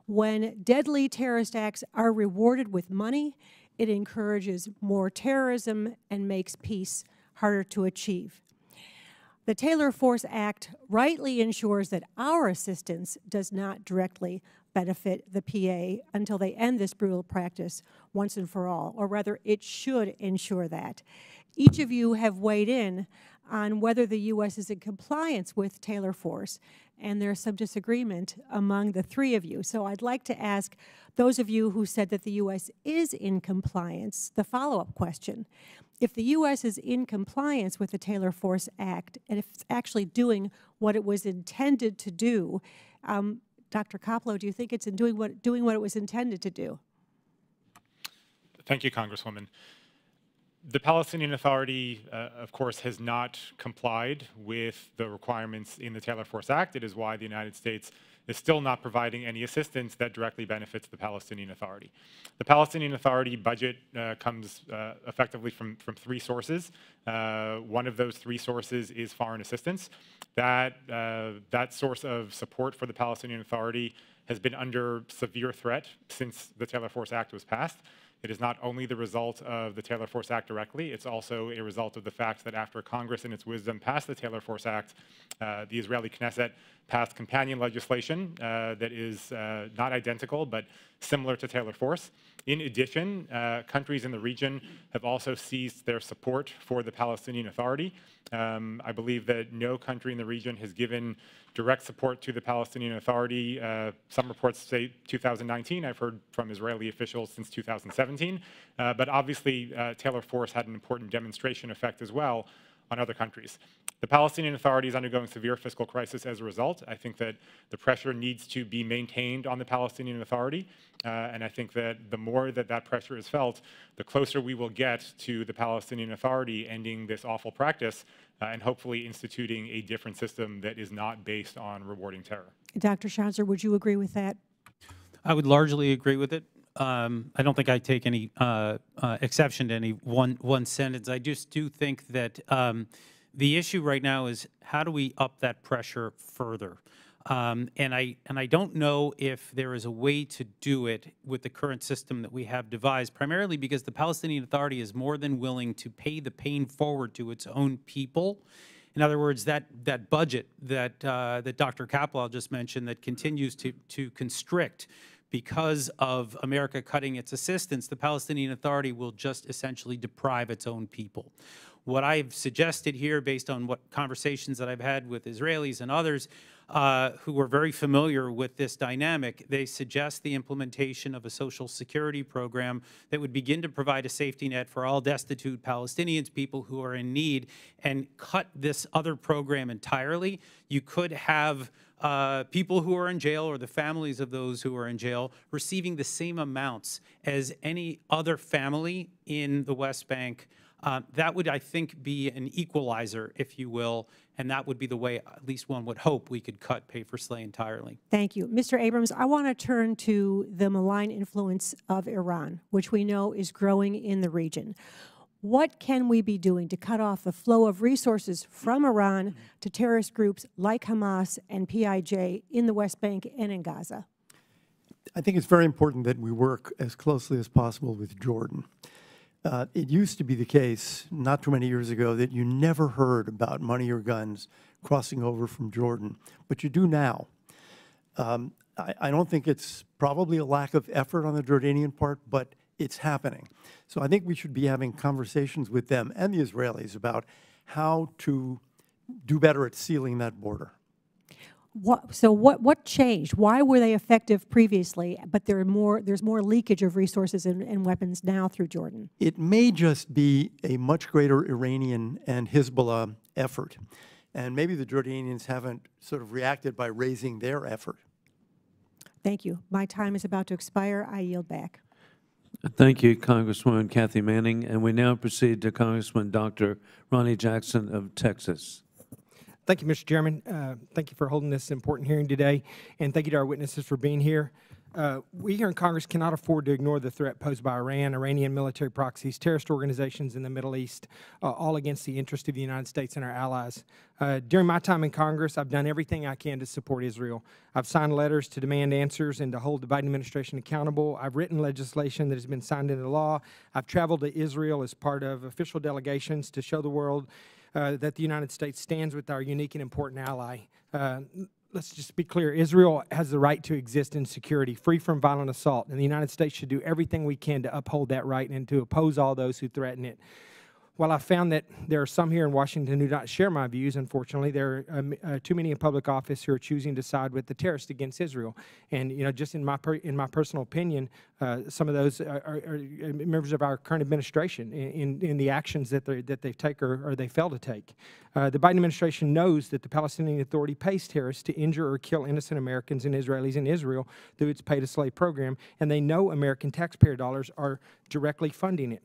When deadly terrorist acts are rewarded with money, it encourages more terrorism and makes peace harder to achieve. The Taylor Force Act rightly ensures that our assistance does not directly benefit the PA until they end this brutal practice once and for all, or rather, it should ensure that. Each of you have weighed in on whether the U.S. is in compliance with Taylor Force, and there's some disagreement among the three of you. So I'd like to ask those of you who said that the U.S. is in compliance the follow-up question. If the U.S. is in compliance with the Taylor Force Act, and if it's actually doing what it was intended to do, Dr. Koplow, do you think it's in doing what it was intended to do? Thank you, Congresswoman. The Palestinian Authority, of course, has not complied with the requirements in the Taylor Force Act. It is why the United States is still not providing any assistance that directly benefits the Palestinian Authority. The Palestinian Authority budget comes effectively from three sources. One of those three sources is foreign assistance. That source of support for the Palestinian Authority has been under severe threat since the Taylor Force Act was passed. It is not only the result of the Taylor Force Act directly, it's also a result of the fact that after Congress in its wisdom passed the Taylor Force Act, the Israeli Knesset passed companion legislation that is not identical but similar to Taylor Force. In addition, countries in the region have also ceased their support for the Palestinian Authority. I believe that no country in the region has given direct support to the Palestinian Authority. Some reports say 2019. I've heard from Israeli officials since 2017. But obviously, Taylor Force had an important demonstration effect as well on other countries. The Palestinian Authority is undergoing severe fiscal crisis as a result. I think that the pressure needs to be maintained on the Palestinian Authority, and I think that the more that pressure is felt, the closer we will get to the Palestinian Authority ending this awful practice and hopefully instituting a different system that is not based on rewarding terror. Dr. Schanzer, would you agree with that? I would largely agree with it. I don't think I take any exception to any one sentence. I just do think that the issue right now is how do we up that pressure further? And I don't know if there is a way to do it with the current system that we have devised, primarily because the Palestinian Authority is more than willing to pay the pain forward to its own people. In other words, that budget that Dr. Koplow just mentioned that continues to constrict because of America cutting its assistance, the Palestinian Authority will just essentially deprive its own people. What I've suggested here, based on what conversations that I've had with Israelis and others who are very familiar with this dynamic, they suggest the implementation of a social security program that would begin to provide a safety net for all destitute Palestinians, people who are in need, and cut this other program entirely. You could have people who are in jail or the families of those who are in jail receiving the same amounts as any other family in the West Bank. That would, I think, be an equalizer, if you will, and that would be the way, at least one would hope, we could cut pay for slay entirely. Thank you. Mr. Abrams, I want to turn to the malign influence of Iran, which we know is growing in the region. What can we be doing to cut off the flow of resources from Iran to terrorist groups like Hamas and PIJ in the West Bank and in Gaza? I think it's very important that we work as closely as possible with Jordan. It used to be the case not too many years ago that you never heard about money or guns crossing over from Jordan, but you do now. I don't think it's probably a lack of effort on the Jordanian part, but it's happening. So I think we should be having conversations with them and the Israelis about how to do better at sealing that border. What changed? Why were they effective previously, but there's more leakage of resources and weapons now through Jordan? It may just be a much greater Iranian and Hezbollah effort, and maybe the Jordanians haven't sort of reacted by raising their effort. Thank you. My time is about to expire. I yield back. Thank you, Congresswoman Kathy Manning. And we now proceed to Congressman Dr. Ronnie Jackson of Texas. Thank you, Mr. Chairman. Thank you for holding this important hearing today, and thank you to our witnesses for being here. We here in Congress cannot afford to ignore the threat posed by Iran, Iranian military proxies, terrorist organizations in the Middle East, all against the interest of the United States and our allies. During my time in Congress, I've done everything I can to support Israel. I've signed letters to demand answers and to hold the Biden administration accountable. I've written legislation that has been signed into law. I've traveled to Israel as part of official delegations to show the world that the United States stands with our unique and important ally. Let's just be clear, Israel has the right to exist in security, free from violent assault, and the United States should do everything we can to uphold that right and to oppose all those who threaten it. While I found that there are some here in Washington who do not share my views, unfortunately, there are too many in public office who are choosing to side with the terrorists against Israel. And just in my personal opinion, some of those are members of our current administration in the actions that they take or they fail to take. The Biden administration knows that the Palestinian Authority pays terrorists to injure or kill innocent Americans and Israelis in Israel through its pay-to-slave program, and they know American taxpayer dollars are directly funding it.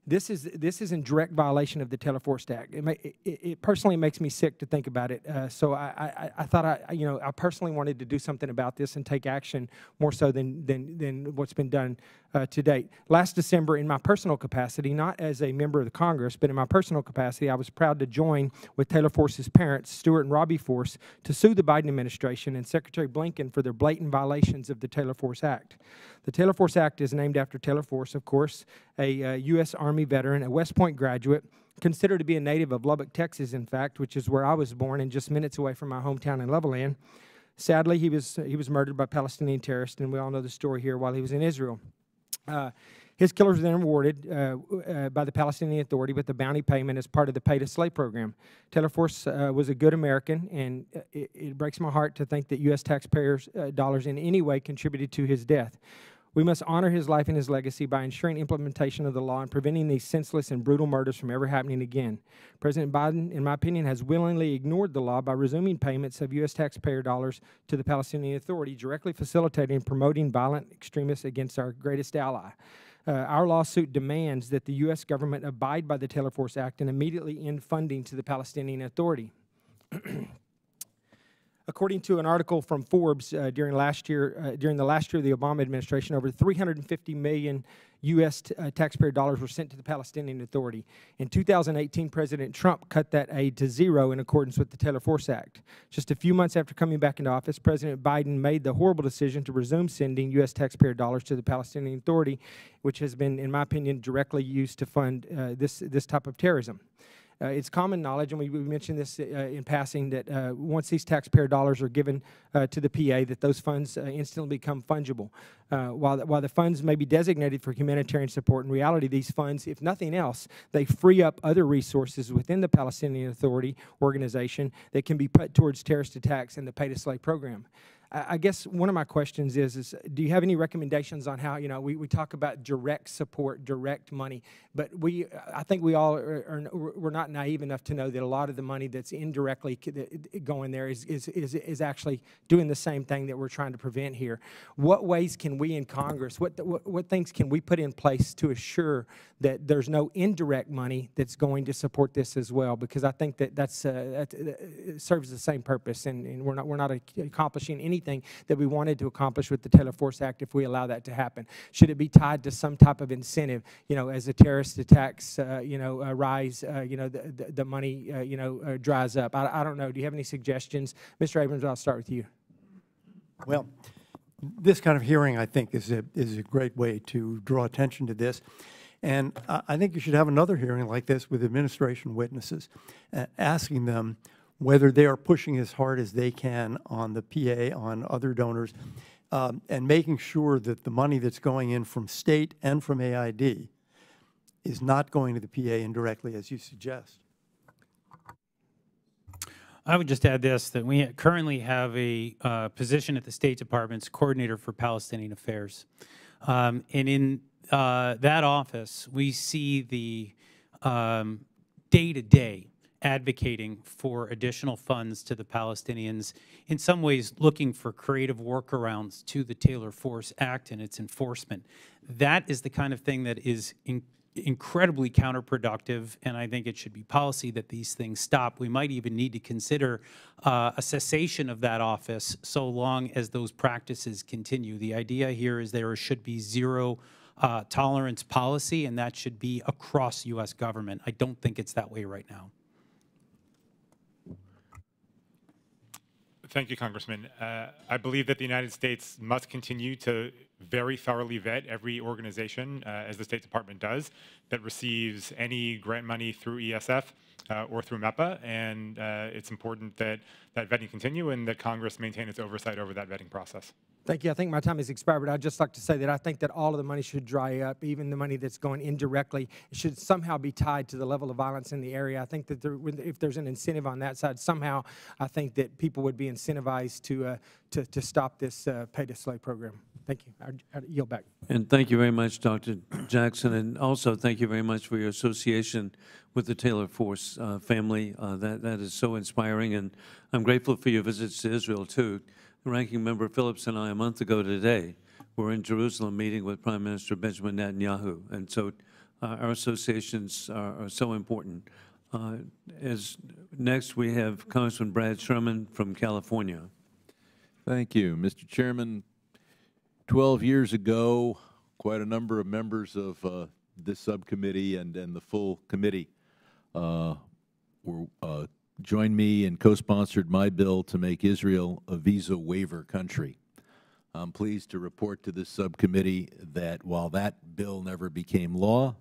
This is in direct violation of the Taylor Force Act. It personally makes me sick to think about it. So I thought I personally wanted to do something about this and take action more so than what's been done to date. Last December, in my personal capacity, not as a member of the Congress, but in my personal capacity, I was proud to join with Taylor Force's parents, Stuart and Robbie Force, to sue the Biden administration and Secretary Blinken for their blatant violations of the Taylor Force Act. The Taylor Force Act is named after Taylor Force, of course, a U.S. Army veteran, a West Point graduate, considered to be a native of Lubbock, Texas, in fact, which is where I was born and just minutes away from my hometown in Levelland. Sadly, he was murdered by Palestinian terrorists, and we all know the story here, while he was in Israel. His killers were then rewarded by the Palestinian Authority with a bounty payment as part of the pay-to-slave program. Taylor Force was a good American, and it breaks my heart to think that U.S. taxpayers' dollars in any way contributed to his death. We must honor his life and his legacy by ensuring implementation of the law and preventing these senseless and brutal murders from ever happening again. President Biden, in my opinion, has willingly ignored the law by resuming payments of U.S. taxpayer dollars to the Palestinian Authority, directly facilitating and promoting violent extremists against our greatest ally. Our lawsuit demands that the U.S. government abide by the Taylor Force Act and immediately end funding to the Palestinian Authority. According to an article from Forbes during the last year of the Obama administration, over 350 million U.S. Taxpayer dollars were sent to the Palestinian Authority. In 2018, President Trump cut that aid to zero in accordance with the Taylor Force Act. Just a few months after coming back into office, President Biden made the horrible decision to resume sending U.S. taxpayer dollars to the Palestinian Authority, which has been, in my opinion, directly used to fund this type of terrorism. It's common knowledge, and we mentioned this in passing, that once these taxpayer dollars are given to the PA, that those funds instantly become fungible. While the funds may be designated for humanitarian support, in reality, these funds, if nothing else, they free up other resources within the Palestinian Authority organization that can be put towards terrorist attacks and the pay-to-slave program. I guess one of my questions is do you have any recommendations on how, we talk about direct support, direct money, but I think we all we're not naive enough to know that a lot of the money that's indirectly going there is actually doing the same thing that we're trying to prevent here. What ways can we in Congress, what things can we put in place to assure that there's no indirect money that's going to support this as well? Because I think that serves the same purpose, and we're not accomplishing anything that we wanted to accomplish with the Taylor Force Act if we allow that to happen. Should it be tied to some type of incentive, as the terrorist attacks, rise, the money, dries up? I don't know. Do you have any suggestions? Mr. Abrams, I'll start with you. Well, this kind of hearing, I think, is a great way to draw attention to this. And I think you should have another hearing like this with administration witnesses, asking them whether they are pushing as hard as they can on the PA, on other donors, and making sure that the money that's going in from state and from AID is not going to the PA indirectly, as you suggest. I would just add this, that we currently have a position at the State Department's Coordinator for Palestinian Affairs. And in that office, we see the day-to-day advocating for additional funds to the Palestinians, in some ways looking for creative workarounds to the Taylor Force Act and its enforcement. That is the kind of thing that is incredibly counterproductive, and I think it should be policy that these things stop. We might even need to consider a cessation of that office so long as those practices continue. The idea here is there should be zero tolerance policy, and that should be across U.S. government. I don't think it's that way right now. Thank you, Congressman. I believe that the United States must continue to very thoroughly vet every organization, as the State Department does, that receives any grant money through ESF or through MEPA, and it's important that that vetting continue and that Congress maintain its oversight over that vetting process. Thank you. I think my time has expired, but I'd just like to say that I think that all of the money should dry up, even the money that's going indirectly. It should somehow be tied to the level of violence in the area. I think that if there's an incentive on that side, somehow I think that people would be incentivized to stop this pay-to-slay program. Thank you. I yield back. And thank you very much, Dr. Jackson, and also thank you very much for your association with the Taylor Force family. That is so inspiring, and I'm grateful for your visits to Israel, too. The Ranking Member Phillips and I, a month ago today, were in Jerusalem meeting with Prime Minister Benjamin Netanyahu, and so our associations are so important. Next, we have Congressman Brad Sherman from California. Thank you, Mr. Chairman. 12 years ago, quite a number of members of this subcommittee and the full committee joined me and co-sponsored my bill to make Israel a visa waiver country. I'm pleased to report to this subcommittee that while that bill never became law,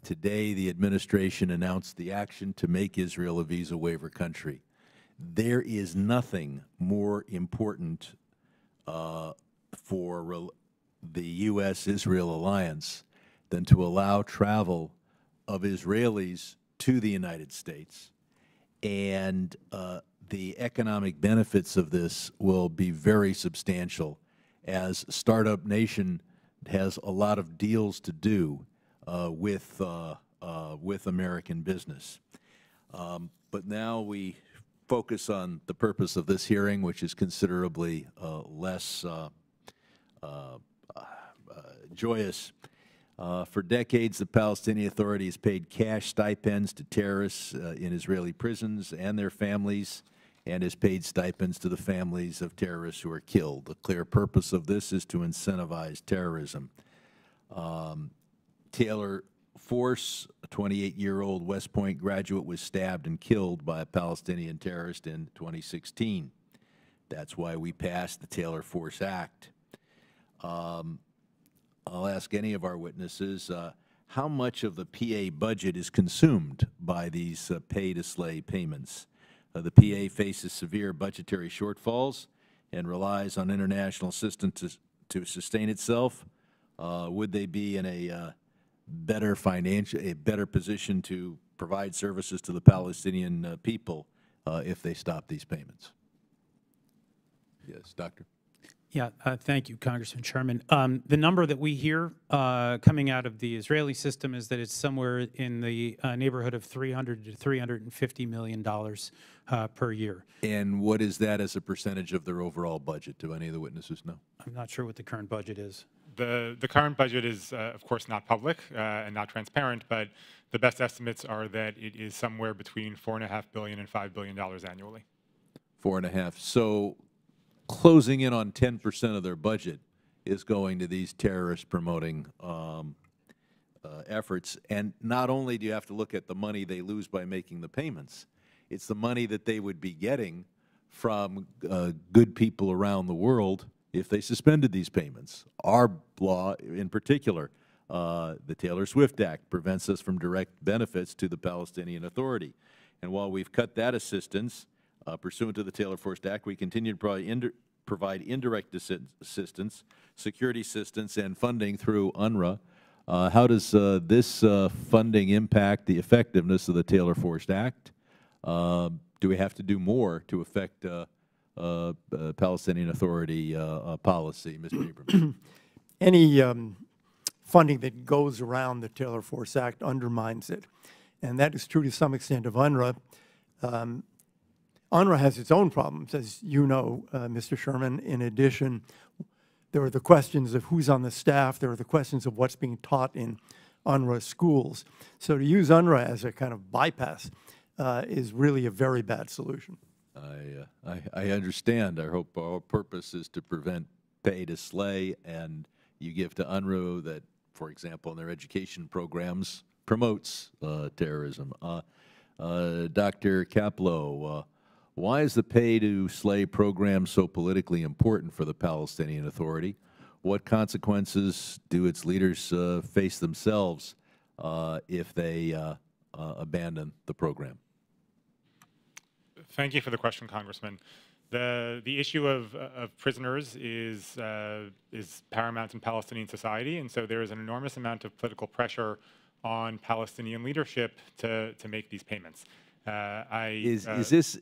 today the administration announced the action to make Israel a visa waiver country. There is nothing more important for the U.S.-Israel alliance than to allow travel of Israelis to the United States. And the economic benefits of this will be very substantial, as Startup Nation has a lot of deals to do with American business. But now we focus on the purpose of this hearing, which is considerably less joyous. For decades, the Palestinian Authority has paid cash stipends to terrorists in Israeli prisons and their families, and has paid stipends to the families of terrorists who are killed. The clear purpose of this is to incentivize terrorism. Taylor Force, a 28-year-old West Point graduate, was stabbed and killed by a Palestinian terrorist in 2016. That's why we passed the Taylor Force Act. I'll ask any of our witnesses, how much of the PA budget is consumed by these pay-to-slay payments? The PA faces severe budgetary shortfalls and relies on international assistance to sustain itself. Would they be in a better position to provide services to the Palestinian people if they stop these payments? Yes, Doctor. Yeah, thank you, Congressman Sherman. The number that we hear coming out of the Israeli system is that it's somewhere in the neighborhood of $300 to $350 million per year. And what is that as a percentage of their overall budget? Do any of the witnesses know? I'm not sure what the current budget is. The current budget is, of course, not public and not transparent, but the best estimates are that it is somewhere between $4.5 billion and $5 billion annually. 4.5. So closing in on 10% of their budget is going to these terrorist-promoting efforts. And not only do you have to look at the money they lose by making the payments, it's the money that they would be getting from good people around the world if they suspended these payments. Our law in particular, the Taylor-Swift Act, prevents us from direct benefits to the Palestinian Authority. And while we've cut that assistance, pursuant to the Taylor Force Act, we continue to provide indirect assistance, security assistance, and funding through UNRWA. How does this funding impact the effectiveness of the Taylor Force Act? Do we have to do more to affect Palestinian Authority policy, Mr. Abrams? Any funding that goes around the Taylor Force Act undermines it, and that is true to some extent of UNRWA. UNRWA has its own problems, as you know, Mr. Sherman. In addition, there are the questions of who's on the staff. There are the questions of what's being taught in UNRWA schools. So to use UNRWA as a kind of bypass is really a very bad solution. I understand. I hope our purpose is to prevent pay to slay, and you give to UNRWA that, for example, in their education programs, promotes terrorism. Dr. Kaplow, why is the pay-to-slay program so politically important for the Palestinian Authority? What consequences do its leaders face themselves if they abandon the program? Thank you for the question, Congressman. The issue of prisoners is paramount in Palestinian society, and so there is an enormous amount of political pressure on Palestinian leadership to make these payments. Is this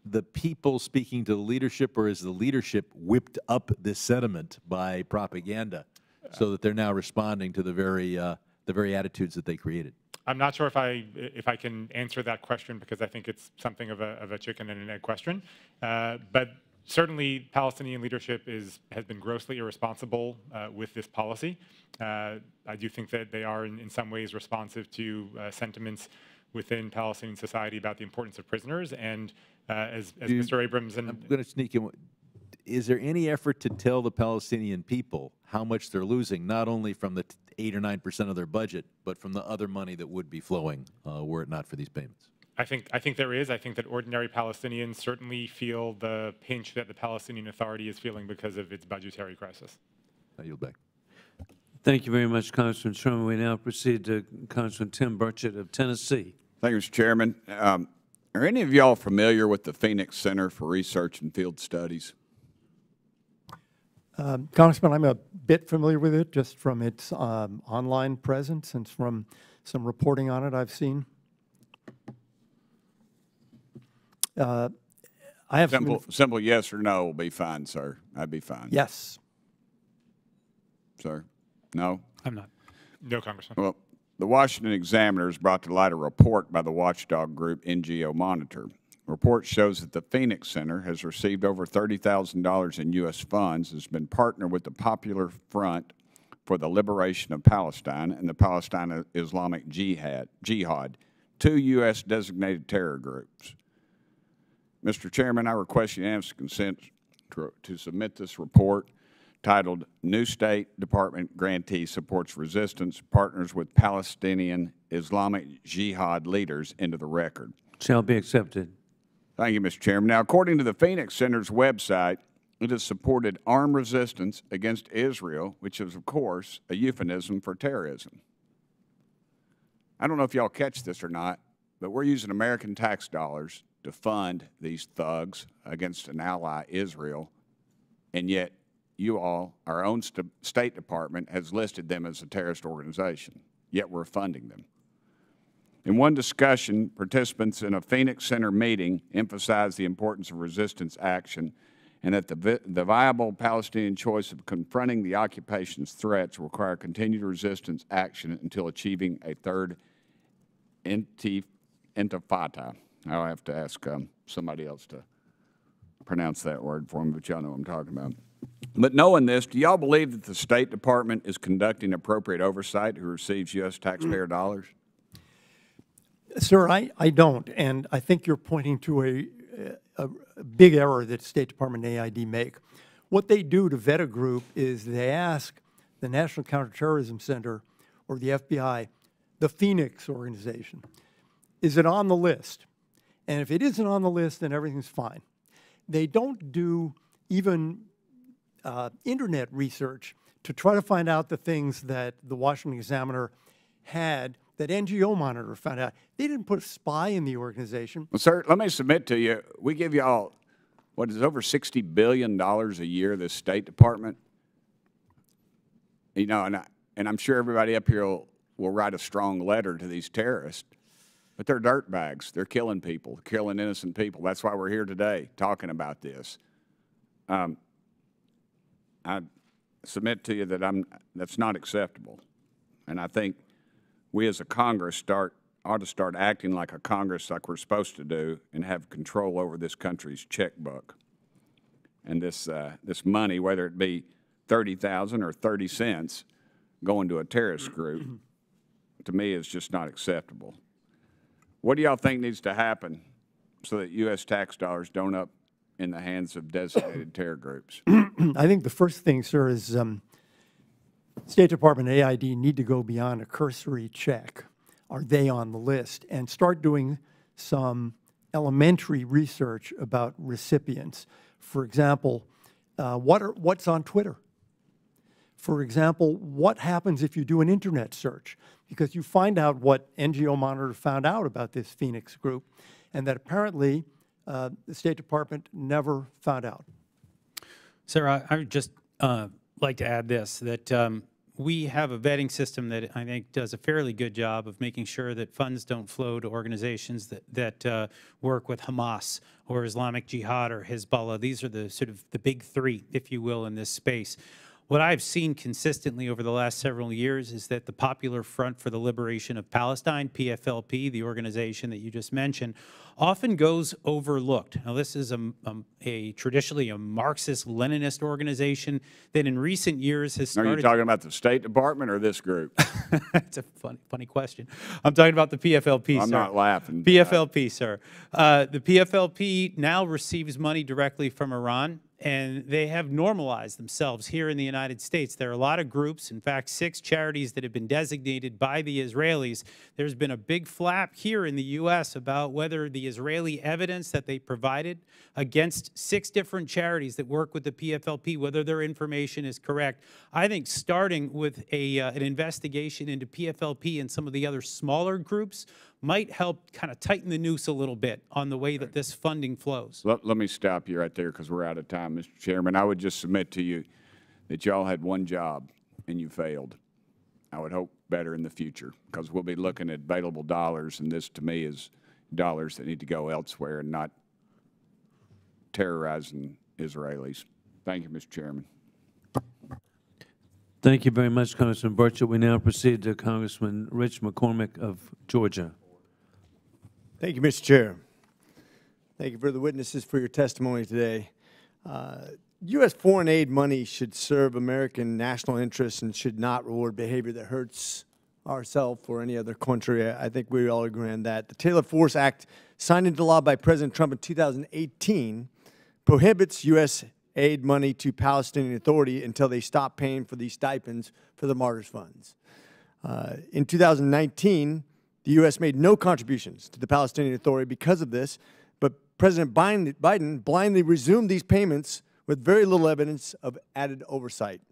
the people speaking to the leadership, or is the leadership whipped up this sentiment by propaganda so that they're now responding to the very attitudes that they created? I'm not sure if I can answer that question, because I think it's something of a chicken and an egg question. But certainly, Palestinian leadership has been grossly irresponsible with this policy. I do think that they are, in some ways, responsive to sentiments within Palestinian society about the importance of prisoners. And as Mr. Abrams and I'm going to sneak in. Is there any effort to tell the Palestinian people how much they're losing, not only from the 8 or 9% of their budget, but from the other money that would be flowing were it not for these payments? I think there is. I think that ordinary Palestinians certainly feel the pinch that the Palestinian Authority is feeling because of its budgetary crisis. I yield back. Thank you very much, Congressman Sherman. We now proceed to Congressman Tim Burchett of Tennessee. Thank you, Mr. Chairman. Are any of y'all familiar with the Phoenix Center for Research and Field Studies? Congressman, I'm a bit familiar with it just from its online presence and from some reporting on it I've seen. I have simple yes or no will be fine, sir. I'd be fine. Yes. Sir? No? I'm not. No, Congressman. Well, the Washington Examiner has brought to light a report by the watchdog group NGO Monitor. The report shows that the Phoenix Center has received over $30,000 in U.S. funds, has been partnered with the Popular Front for the Liberation of Palestine and the Palestine Islamic Jihad, two U.S. designated terror groups. Mr. Chairman, I request unanimous consent to submit this report titled New State Department Grantee Supports Resistance, Partners with Palestinian Islamic Jihad Leaders into the record. Shall be accepted. Thank you, Mr. Chairman. Now, according to the Phoenix Center's website, it has supported armed resistance against Israel, which is, of course, a euphemism for terrorism. I don't know if y'all catch this or not, but we're using American tax dollars to fund these thugs against an ally, Israel, and yet you all, our own State Department, has listed them as a terrorist organization, yet we're funding them. In one discussion, participants in a Phoenix Center meeting emphasized the importance of resistance action and that the viable Palestinian choice of confronting the occupation's threats will require continued resistance action until achieving a third intifada. I'll have to ask somebody else to pronounce that word for me, but y'all know what I'm talking about. But knowing this, do y'all believe that the State Department is conducting appropriate oversight who receives U.S. taxpayer dollars? Sir, I don't, and I think you're pointing to a big error that State Department and AID make. What they do to vet a group is they ask the National Counterterrorism Center or the FBI, the Phoenix organization, is it on the list? And if it isn't on the list, then everything's fine. They don't do even internet research to try to find out the things that the Washington Examiner had that NGO Monitor found out. They didn't put a spy in the organization. Well, sir, let me submit to you, we give you all, what is over $60 billion a year, this State Department. You know, and I'm sure everybody up here will write a strong letter to these terrorists, but they're dirtbags. They're killing people, killing innocent people. That's why we're here today talking about this. I submit to you that that's not acceptable. And I think we as a Congress ought to start acting like a Congress like we're supposed to do and have control over this country's checkbook. And this money, whether it be $30,000 or 30 cents, going to a terrorist group, to me is just not acceptable. What do y'all think needs to happen so that U.S. tax dollars don't up in the hands of designated terror groups? I think the first thing, sir, is State Department and AID need to go beyond a cursory check. Are they on the list? And start doing some elementary research about recipients. For example, what's on Twitter? For example, what happens if you do an internet search? Because you find out what NGO Monitor found out about this Phoenix group, and that apparently the State Department never found out. Sir, I would just like to add this, that we have a vetting system that I think does a fairly good job of making sure that funds don't flow to organizations that work with Hamas or Islamic Jihad or Hezbollah. These are the sort of the big three, if you will, in this space. What I've seen consistently over the last several years is that the Popular Front for the Liberation of Palestine, PFLP, the organization that you just mentioned, often goes overlooked. Now, this is traditionally a Marxist-Leninist organization that in recent years has started— Are you talking about the State Department or this group? It's a funny question. I'm talking about the PFLP, sir. I'm not laughing. PFLP, sir. The PFLP now receives money directly from Iran, and they have normalized themselves here in the United States. There are a lot of groups, in fact, 6 charities that have been designated by the Israelis. There's been a big flap here in the U.S. about whether the Israeli evidence that they provided against 6 different charities that work with the PFLP, whether their information is correct. I think starting with an investigation into PFLP and some of the other smaller groups might help kind of tighten the noose a little bit on the way that this funding flows. Let me stop you right there because we're out of time, Mr. Chairman. I would just submit to you that y'all had one job and you failed. I would hope better in the future because we'll be looking at available dollars, and this to me is dollars that need to go elsewhere and not terrorizing Israelis. Thank you, Mr. Chairman. Thank you very much, Congressman Burchett. We now proceed to Congressman Rich McCormick of Georgia. Thank you, Mr. Chair. Thank you for the witnesses for your testimony today. U.S. foreign aid money should serve American national interests and should not reward behavior that hurts ourselves or any other country. I think we all agree on that. The Taylor Force Act, signed into law by President Trump in 2018, prohibits U.S. aid money to Palestinian Authority until they stop paying for these stipends for the Martyrs Funds. In 2019, the U.S. made no contributions to the Palestinian Authority because of this, but President Biden blindly resumed these payments with very little evidence of added oversight.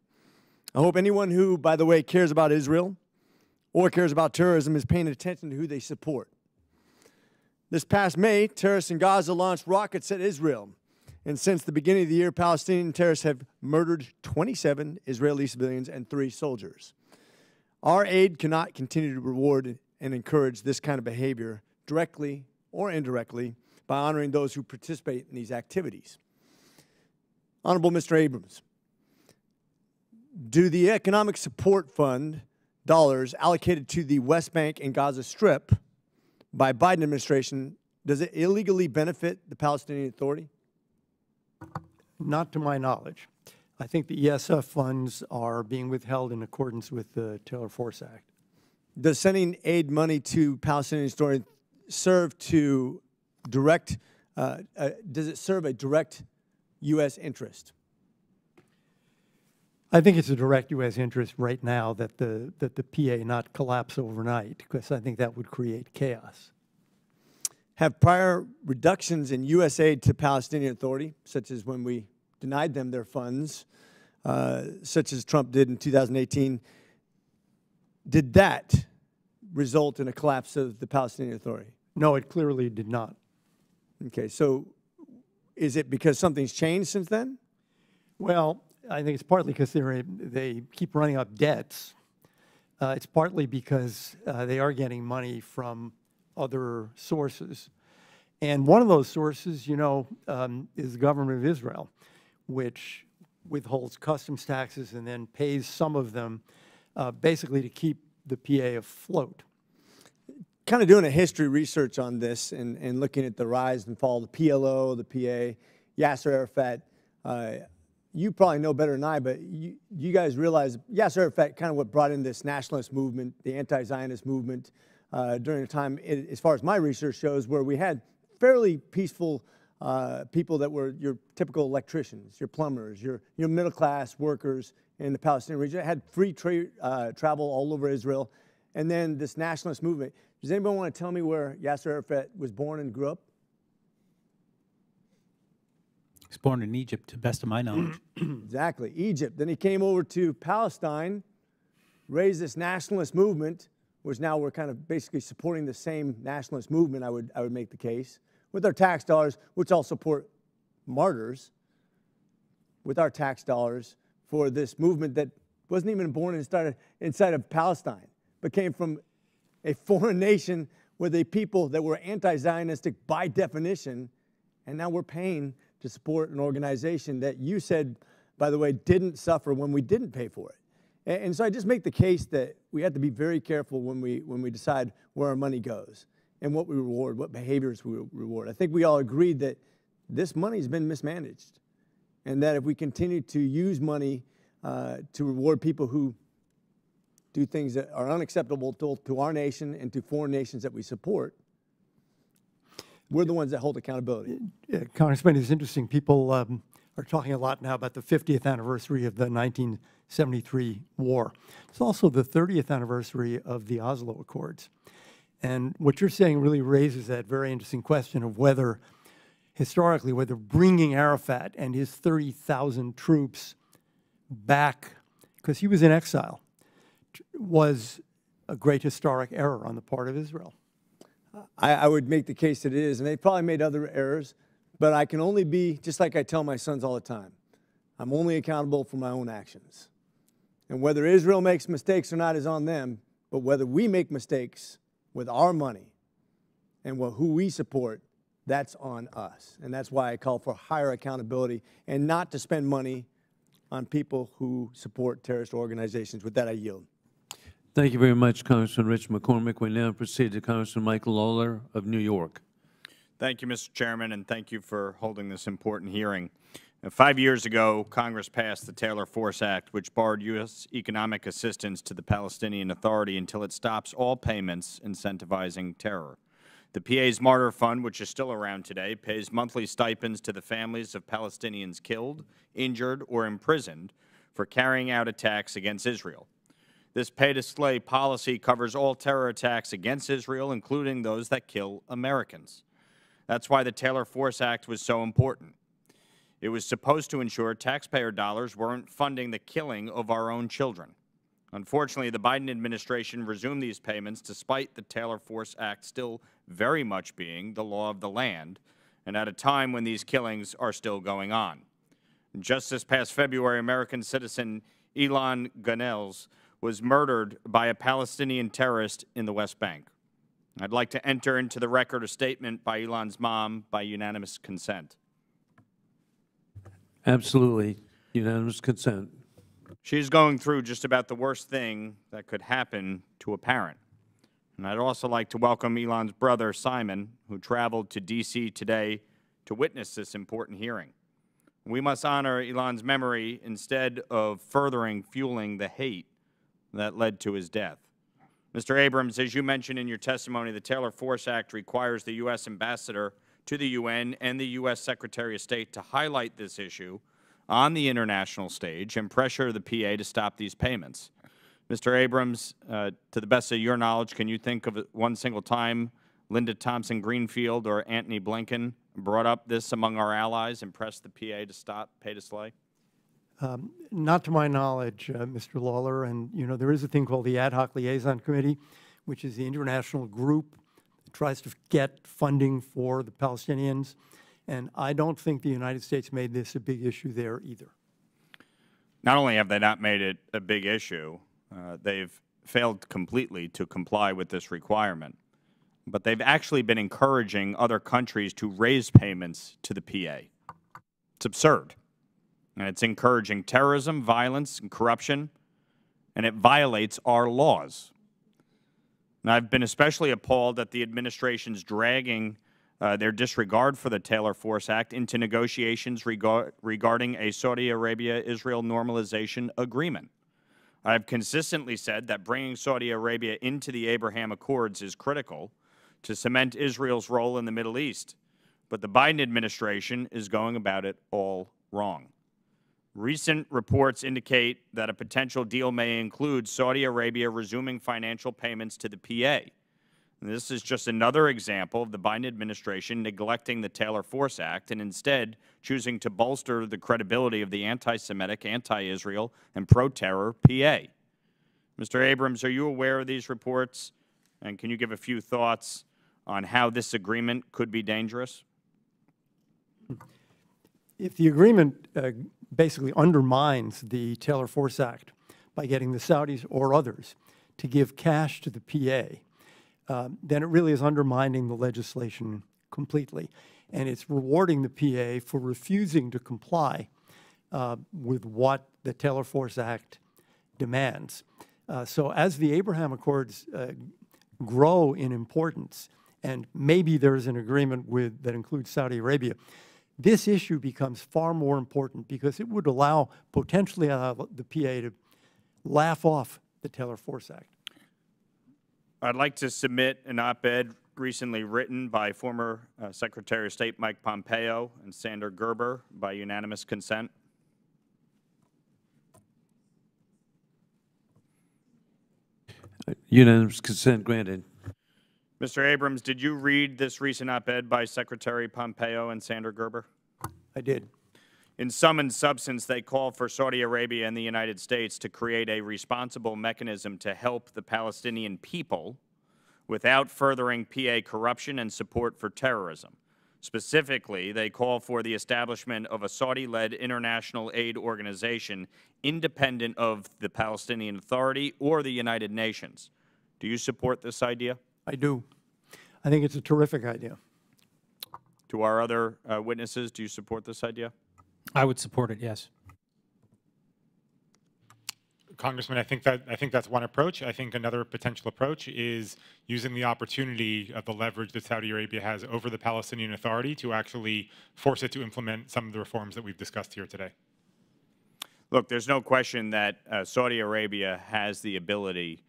I hope anyone who, by the way, cares about Israel or cares about terrorism is paying attention to who they support. This past May, terrorists in Gaza launched rockets at Israel. And since the beginning of the year, Palestinian terrorists have murdered 27 Israeli civilians and 3 soldiers. Our aid cannot continue to reward and encourage this kind of behavior directly or indirectly by honoring those who participate in these activities. Honorable Mr. Abrams, do the Economic Support Fund dollars allocated to the West Bank and Gaza Strip by Biden administration, does it illegally benefit the Palestinian Authority? Not to my knowledge. I think the ESF funds are being withheld in accordance with the Taylor Force Act. Does sending aid money to Palestinian Authority serve to direct, does it serve a direct U.S. interest? I think it's a direct U.S. interest right now that the PA not collapse overnight, because I think that would create chaos. Have prior reductions in U.S. aid to Palestinian Authority, such as when we denied them their funds, such as Trump did in 2018, did that result in a collapse of the Palestinian Authority? No, it clearly did not. Okay, so is it because something's changed since then? Well, I think it's partly because they keep running up debts. It's partly because they are getting money from other sources. And one of those sources, you know, is the government of Israel, which withholds customs taxes and then pays some of them basically to keep the PA afloat. Kind of doing a history research on this and looking at the rise and fall of the PLO, the PA, Yasser Arafat. You probably know better than I, but you guys realize Yasser Arafat kind of what brought in this nationalist movement, the anti-Zionist movement, during a time, as far as my research shows, where we had fairly peaceful people that were your typical electricians, your plumbers, your middle-class workers in the Palestinian region, had free travel all over Israel, and then this nationalist movement. Does anybody want to tell me where Yasser Arafat was born and grew up? He was born in Egypt, to the best of my knowledge. Exactly, Egypt. Then he came over to Palestine, raised this nationalist movement, which now we're kind of basically supporting the same nationalist movement, I would make the case, with our tax dollars, which all support martyrs, with our tax dollars for this movement that wasn't even born and started inside of Palestine, but came from a foreign nation with a people that were anti-Zionistic by definition, and now we're paying to support an organization that you said, by the way, didn't suffer when we didn't pay for it. And so I just make the case that we have to be very careful when we decide where our money goes and what we reward, what behaviors we reward. I think we all agreed that this money has been mismanaged, and that if we continue to use money to reward people who do things that are unacceptable to our nation and to foreign nations that we support, we're the ones that hold accountability. Congressman, it's interesting. People are talking a lot now about the 50th anniversary of the 1973 war. It's also the 30th anniversary of the Oslo Accords. And what you're saying really raises that very interesting question of whether, historically, whether bringing Arafat and his 30,000 troops back, because he was in exile, was a great historic error on the part of Israel. I would make the case that it is, and they probably made other errors, but I can only be, just like I tell my sons all the time, I'm only accountable for my own actions. And whether Israel makes mistakes or not is on them, but whether we make mistakes with our money and who we support, that's on us. And that's why I call for higher accountability and not to spend money on people who support terrorist organizations. With that, I yield. Thank you very much, Congressman Rich McCormick. We now proceed to Congressman Michael Lawler of New York. Thank you, Mr. Chairman, and thank you for holding this important hearing. 5 years ago, Congress passed the Taylor-Force Act, which barred U.S. economic assistance to the Palestinian Authority until it stops all payments incentivizing terror. The PA's Martyr Fund, which is still around today, pays monthly stipends to the families of Palestinians killed, injured, or imprisoned for carrying out attacks against Israel. This pay-to-slay policy covers all terror attacks against Israel, including those that kill Americans. That's why the Taylor-Force Act was so important. It was supposed to ensure taxpayer dollars weren't funding the killing of our own children. Unfortunately, the Biden administration resumed these payments despite the Taylor-Force Act still very much being the law of the land, and at a time when these killings are still going on. Just this past February, American citizen Ilan Ganels was murdered by a Palestinian terrorist in the West Bank. I'd like to enter into the record a statement by Ilan's mom by unanimous consent. Absolutely. Unanimous consent. She's going through just about the worst thing that could happen to a parent. And I'd also like to welcome Ilan's brother, Simon, who traveled to D.C. today to witness this important hearing. We must honor Ilan's memory instead of fueling the hate that led to his death. Mr. Abrams, as you mentioned in your testimony, the Taylor-Force Act requires the U.S. ambassador to the UN and the U.S. Secretary of State to highlight this issue on the international stage and pressure the PA to stop these payments. Mr. Abrams, to the best of your knowledge, can you think of one single time Linda Thompson Greenfield or Antony Blinken brought up this among our allies and pressed the PA to stop pay-to-slay? Not to my knowledge, Mr. Lawler, and there is a thing called the Ad Hoc Liaison Committee, which is the international group that tries to get funding for the Palestinians, and I don't think the United States made this a big issue there either. Not only have they not made it a big issue, they've failed completely to comply with this requirement, but they've actually been encouraging other countries to raise payments to the PA. It's absurd. And it's encouraging terrorism, violence, and corruption, and it violates our laws. And I've been especially appalled at the administration's dragging their disregard for the Taylor-Force Act into negotiations regarding a Saudi Arabia-Israel normalization agreement. I've consistently said that bringing Saudi Arabia into the Abraham Accords is critical to cement Israel's role in the Middle East, but the Biden administration is going about it all wrong. Recent reports indicate that a potential deal may include Saudi Arabia resuming financial payments to the PA. And this is just another example of the Biden administration neglecting the Taylor-Force Act and instead choosing to bolster the credibility of the anti-Semitic, anti-Israel, and pro-terror PA. Mr. Abrams, are you aware of these reports? And can you give a few thoughts on how this agreement could be dangerous? If the agreement basically undermines the Taylor-Force Act by getting the Saudis or others to give cash to the PA, then it really is undermining the legislation completely. And it's rewarding the PA for refusing to comply with what the Taylor-Force Act demands. So as the Abraham Accords grow in importance, and maybe there's an agreement that includes Saudi Arabia, this issue becomes far more important because it would allow potentially the PA to laugh off the Taylor-Force Act. I'd like to submit an op-ed recently written by former Secretary of State Mike Pompeo and Sandra Gerber by unanimous consent. Unanimous consent granted. Mr. Abrams, did you read this recent op-ed by Secretary Pompeo and Sandra Gerber? I did. In sum and substance, they call for Saudi Arabia and the United States to create a responsible mechanism to help the Palestinian people without furthering PA corruption and support for terrorism. Specifically, they call for the establishment of a Saudi-led international aid organization independent of the Palestinian Authority or the United Nations. Do you support this idea? I do. I think it's a terrific idea. To our other witnesses, do you support this idea? I would support it, yes. Congressman, I think that's one approach. I think another potential approach is using the opportunity of the leverage that Saudi Arabia has over the Palestinian Authority to actually force it to implement some of the reforms that we've discussed here today. Look, there's no question that Saudi Arabia has the ability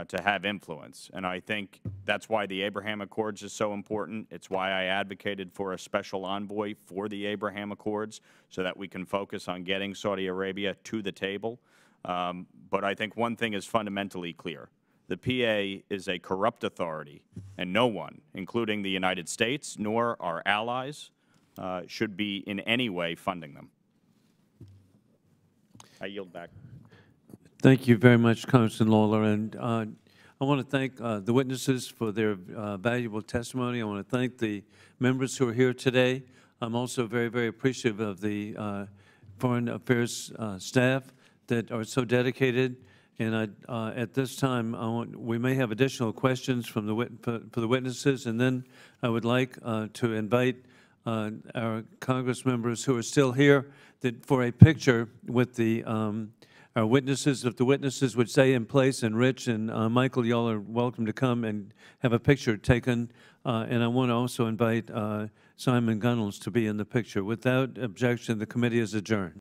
to have influence, and I think that's why the Abraham Accords is so important. It's why I advocated for a special envoy for the Abraham Accords so that we can focus on getting Saudi Arabia to the table. But I think one thing is fundamentally clear. The PA is a corrupt authority, and no one, including the United States nor our allies, should be in any way funding them. I yield back. Thank you very much, Congressman Lawler. And I want to thank the witnesses for their valuable testimony. I want to thank the members who are here today. I'm also very, very appreciative of the Foreign Affairs staff that are so dedicated. And at this time, we may have additional questions from for the witnesses. And then I would like to invite our Congress members who are still here for a picture with the our witnesses. If the witnesses would stay in place, and Rich and Michael, y'all are welcome to come and have a picture taken. And I want to also invite Simon Gunnels to be in the picture. Without objection, the committee is adjourned.